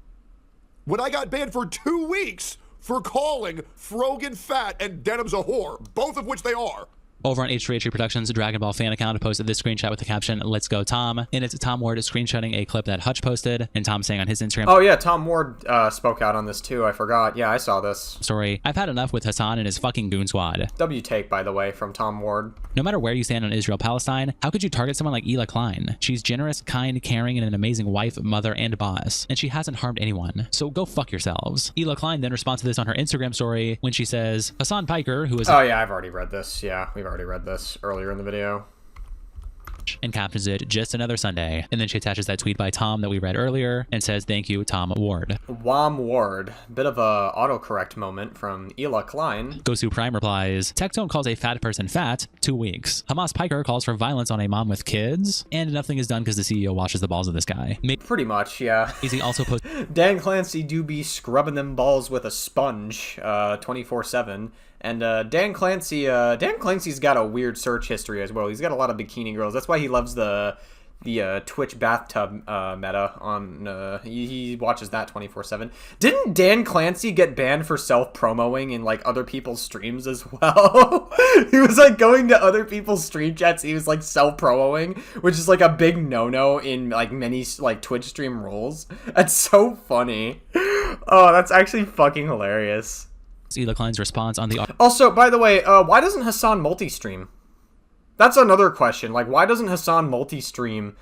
When I got banned for 2 weeks for calling Frogan fat and Denim's a whore, both of which they are. Over on H3H3 Productions' Dragon Ball fan account posted this screenshot with the caption, "Let's go, Tom." And it's Tom Ward screenshotting a clip that Hutch posted, and Tom saying on his Instagram, oh yeah, Tom Ward spoke out on this too. I forgot. Yeah, I saw this story, "I've had enough with Hasan and his fucking goon squad." W take, by the way, from Tom Ward. No matter where you stand on Israel-Palestine, how could you target someone like Hila Klein? She's generous, kind, caring, and an amazing wife, mother, and boss. And she hasn't harmed anyone. So go fuck yourselves. Hila Klein then responds to this on her Instagram story when she says, Hasan Piker, who is... Oh yeah, I've already read this. Yeah, we've already read this earlier in the video. And captions it, "Just another Sunday." And then she attaches that tweet by Tom that we read earlier and says, "Thank you, Tom Ward." Wam Ward. Bit of a autocorrect moment from Hila Klein. Gosu Prime replies, "Tectone calls a fat person fat, 2 weeks. Hamas Piker calls for violence on a mom with kids, and nothing is done because the CEO washes the balls of this guy." Pretty much, yeah. Easy also post Dan Clancy do be scrubbing them balls with a sponge 24/7. And Dan Clancy's got a weird search history as well. He's got a lot of bikini girls. That's why he loves the Twitch bathtub meta on. He watches that 24/7. Didn't Dan Clancy get banned for self-promoing in like other people's streams as well? He was like going to other people's stream chats. He was like self-promoing, which is like a big no-no in like many like Twitch stream roles. That's so funny. Oh, that's actually fucking hilarious. Hila Klein's response on the... Also, by the way, why doesn't Hasan multi-stream? That's another question. Like, why doesn't Hasan multi-stream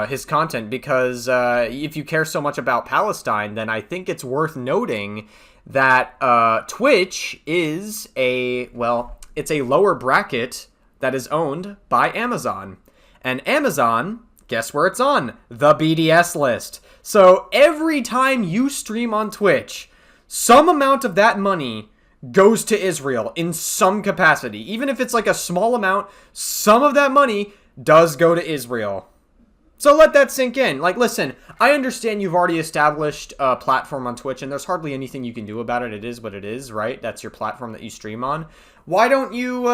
his content? Because if you care so much about Palestine, then I think it's worth noting that Twitch is it's a lower bracket that is owned by Amazon. And Amazon, guess where it's on? The BDS list. So every time you stream on Twitch, some amount of that money goes to Israel in some capacity. Even if it's like a small amount, some of that money does go to Israel. So let that sink in. Like, listen, I understand you've already established a platform on Twitch, and there's hardly anything you can do about it. It is what it is, right? That's your platform that you stream on. Why don't you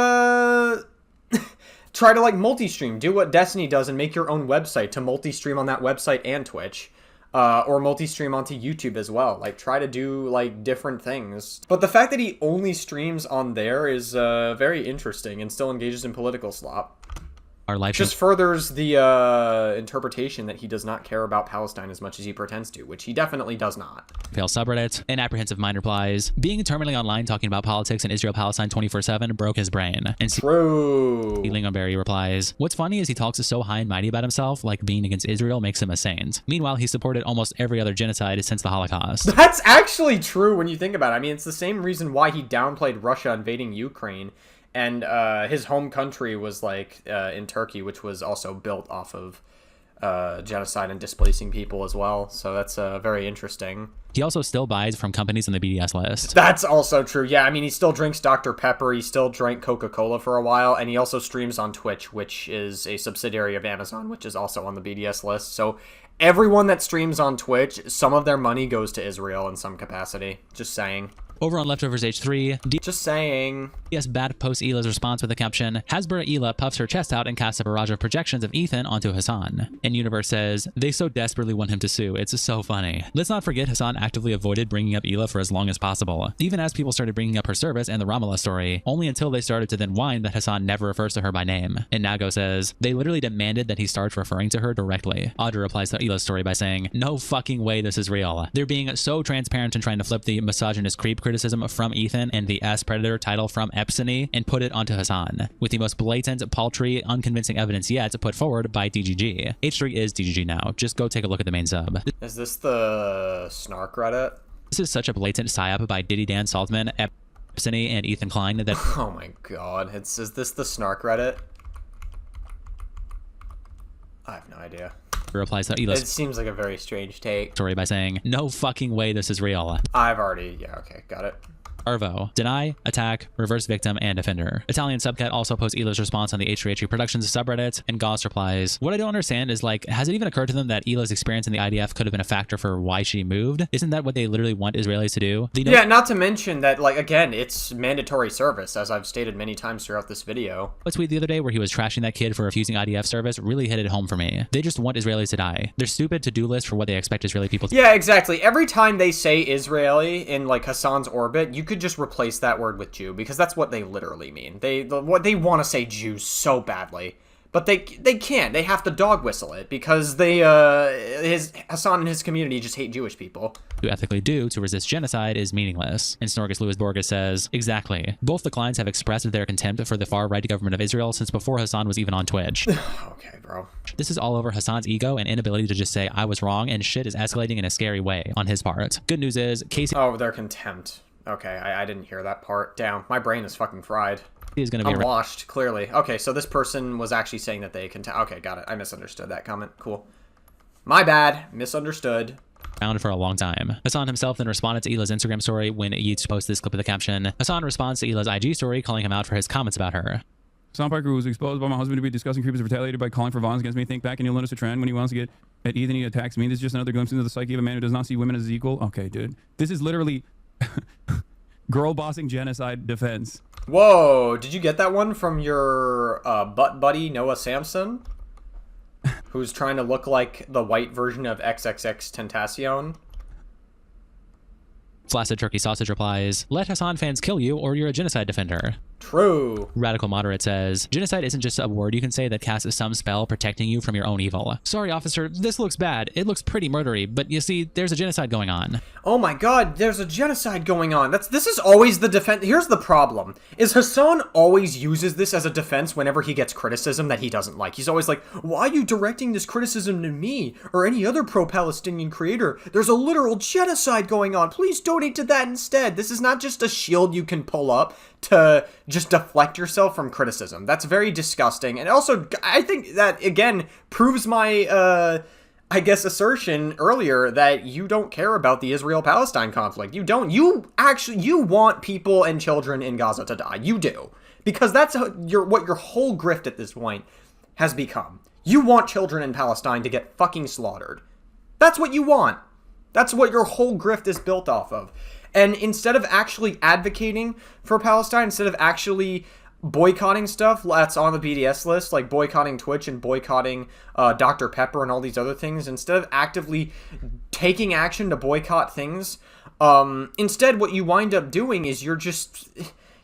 try to, like, multi-stream? Do what Destiny does and make your own website to multi-stream on that website and Twitch. Or multi-stream onto YouTube as well. Like, try to do, like, different things. But the fact that he only streams on there is very interesting and still engages in political slop. Our live just furthers the interpretation that he does not care about Palestine as much as he pretends to, which he definitely does not. Fail subreddit. An apprehensive mind replies, "Being terminally online talking about politics in Israel-Palestine 24/7 broke his brain." And True. Lingonberry replies, "What's funny is he talks so high and mighty about himself, like being against Israel makes him a saint. Meanwhile, he supported almost every other genocide since the Holocaust." That's actually true when you think about it. I mean, it's the same reason why he downplayed Russia invading Ukraine. And his home country was like in Turkey, which was also built off of genocide and displacing people as well. So that's very interesting. He also still buys from companies on the BDS list. That's also true. Yeah, I mean, he still drinks Dr. Pepper. He still drank Coca-Cola for a while. And he also streams on Twitch, which is a subsidiary of Amazon, which is also on the BDS list. So everyone that streams on Twitch, some of their money goes to Israel in some capacity. Just saying. Over on Leftovers H3, just saying. Yes, Bad posts Hila's response with the caption, "Hasbara Hila puffs her chest out and casts a barrage of projections of Ethan onto Hasan." And Universe says, "They so desperately want him to sue. It's so funny." Let's not forget Hasan actively avoided bringing up Hila for as long as possible, even as people started bringing up her service and the Ramallah story, only until they started to then whine that Hasan never refers to her by name. And Nago says, "They literally demanded that he starts referring to her directly." Audra replies to Hila's story by saying, "No fucking way this is real. They're being so transparent and trying to flip the misogynist creep criticism from Ethan and the ass predator title from Epsony and put it onto Hasan, with the most blatant, paltry, unconvincing evidence yet put forward by DGG. H3 is DGG now. Just go take a look at the main sub." Is this the snark Reddit? This is such a blatant psyop by Diddy Dan Saltzman, Epsony, and Ethan Klein that... Oh my god, is this the snark Reddit? I have no idea. replies to It Hila's seems like a very strange take. story by saying, "No fucking way this is real." Yeah, okay, got it. Arvo, deny, attack, reverse victim, and defender. Italian Subcat also posts Hila's response on the H3H3 Productions subreddit, and Gauss replies, "What I don't understand is, like, has it even occurred to them that Hila's experience in the IDF could have been a factor for why she moved? Isn't that what they literally want Israelis to do?" Yeah, not to mention that, like, again, it's mandatory service, as I've stated many times throughout this video. A tweet the other day where he was trashing that kid for refusing IDF service really hit it home for me. They just want Israelis to die. Their stupid to-do list for what they expect Israeli people to Yeah, exactly. Every time they say Israeli in, like, Hasan's orbit, you could just replace that word with Jew, because that's what they literally mean. They want to say Jews so badly, but they can't. They have to dog whistle it because Hasan and his community just hate Jewish people. To ethically do to resist genocide is meaningless. And Snorgus Louis Borges says, exactly. Both the Kleins have expressed their contempt for the far-right government of Israel since before Hasan was even on Twitch. Okay, bro. This is all over Hasan's ego and inability to just say, I was wrong, and shit is escalating in a scary way on his part. Good news is, Casey... Oh, their contempt. Okay, I didn't hear that part. Damn, my brain is fucking fried. Is going to be I'm washed, clearly. Okay, so this person was actually saying that they okay, got it. I misunderstood that comment. Cool. My bad. Misunderstood. Found for a long time. Hasan himself then responded to Hila's Instagram story when Yeats posted this clip with the caption. Hasan responds to Hila's IG story, calling him out for his comments about her. Hasan Piker was exposed by my husband to be discussing creepers retaliated by calling for violence against me. Think back and you'll notice a trend. When he wants to get at Ethan, he attacks me. This is just another glimpse into the psyche of a man who does not see women as equal. Okay, dude. This is literally girl bossing genocide defense. Whoa, did you get that one from your butt buddy Noah Samson? Who's trying to look like the white version of XXX Tentacion? Flaccid Turkey Sausage replies, let Hasan fans kill you or you're a genocide defender. True. Radical Moderate says, genocide isn't just a word you can say that casts some spell protecting you from your own evil. Sorry, officer, this looks bad. It looks pretty murdery, but you see, there's a genocide going on. Oh my god, there's a genocide going on. This is always the defense. Here's the problem, is Hasan always uses this as a defense whenever he gets criticism that he doesn't like. He's always like, why are you directing this criticism to me or any other pro-Palestinian creator? There's a literal genocide going on. Please donate to that instead. This is not just a shield you can pull up to just deflect yourself from criticism. That's very disgusting. And also, I think that, again, proves my, I guess, assertion earlier that you don't care about the Israel-Palestine conflict. You don't. You want people and children in Gaza to die. You do. Because that's what your whole grift at this point has become. You want children in Palestine to get fucking slaughtered. That's what you want. That's what your whole grift is built off of. And instead of actually advocating for Palestine, instead of actually boycotting stuff that's on the BDS list, like boycotting Twitch and boycotting Dr. Pepper and all these other things, instead of actively taking action to boycott things, instead what you wind up doing is you're just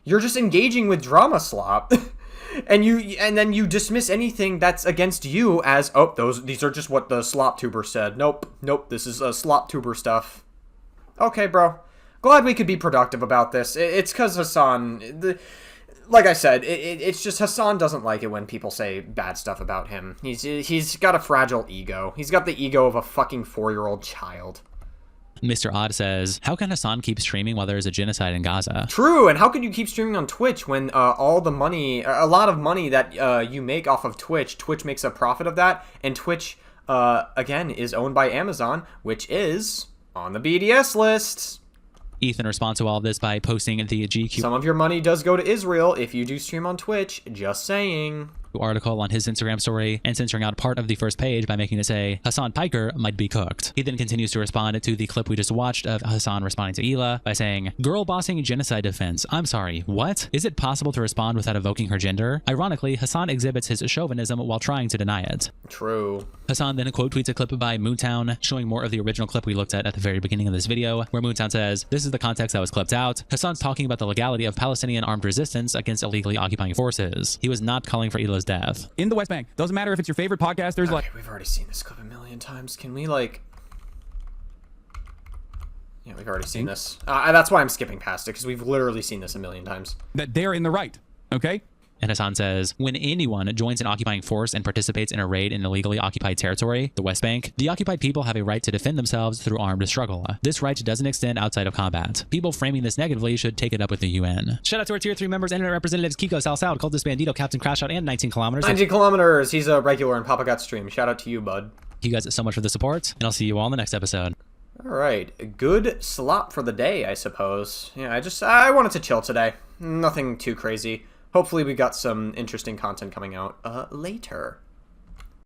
engaging with drama slop. And then you dismiss anything that's against you as, oh, these are just what the slop tuber said. Nope, this is slop tuber stuff. Okay, bro. Glad we could be productive about this. It's because Hasan, like I said, it's just Hasan doesn't like it when people say bad stuff about him. He's got a fragile ego. He's got the ego of a fucking 4-year-old child. Mr. Odd says, how can Hasan keep streaming while there's a genocide in Gaza? True, and how can you keep streaming on Twitch when all the money, a lot of money that you make off of Twitch makes a profit of that, and Twitch, again, is owned by Amazon, which is on the BDS list. Ethan responds to all of this by posting the GQ. Some of your money does go to Israel if you do stream on Twitch, just saying. Article on his Instagram story and censoring out part of the first page by making it say Hasan Piker might be cooked. He then continues to respond to the clip we just watched of Hasan responding to Hila by saying, girl bossing genocide defense. I'm sorry, what? Is it possible to respond without evoking her gender? Ironically, Hasan exhibits his chauvinism while trying to deny it. True. Hasan then quote tweets a clip by Moontown showing more of the original clip we looked at the very beginning of this video, where Moontown says, this is the context that was clipped out. Hasan's talking about the legality of Palestinian armed resistance against illegally occupying forces. He was not calling for Hila's death. In the West Bank, doesn't matter if it's your favorite podcasters. Okay, like, we've already seen this clip a million times. Can we, like... Yeah, we've already seen this. That's why I'm skipping past it, because we've literally seen this a million times. That they're in the right, okay? And Hasan says, when anyone joins an occupying force and participates in a raid in illegally occupied territory, the West Bank, the occupied people have a right to defend themselves through armed struggle. This right doesn't extend outside of combat. People framing this negatively should take it up with the UN. Shout out to our Tier 3 members, Internet Representatives Kiko, Salsal, Cultist Bandito, Captain Crashout, and 19 Kilometers. 19 Kilometers! He's a regular in Papa Got Stream. Shout out to you, bud. You guys so much for the support, and I'll see you all in the next episode. Alright, good slop for the day, I suppose. Yeah, I wanted to chill today. Nothing too crazy. Hopefully we got some interesting content coming out later.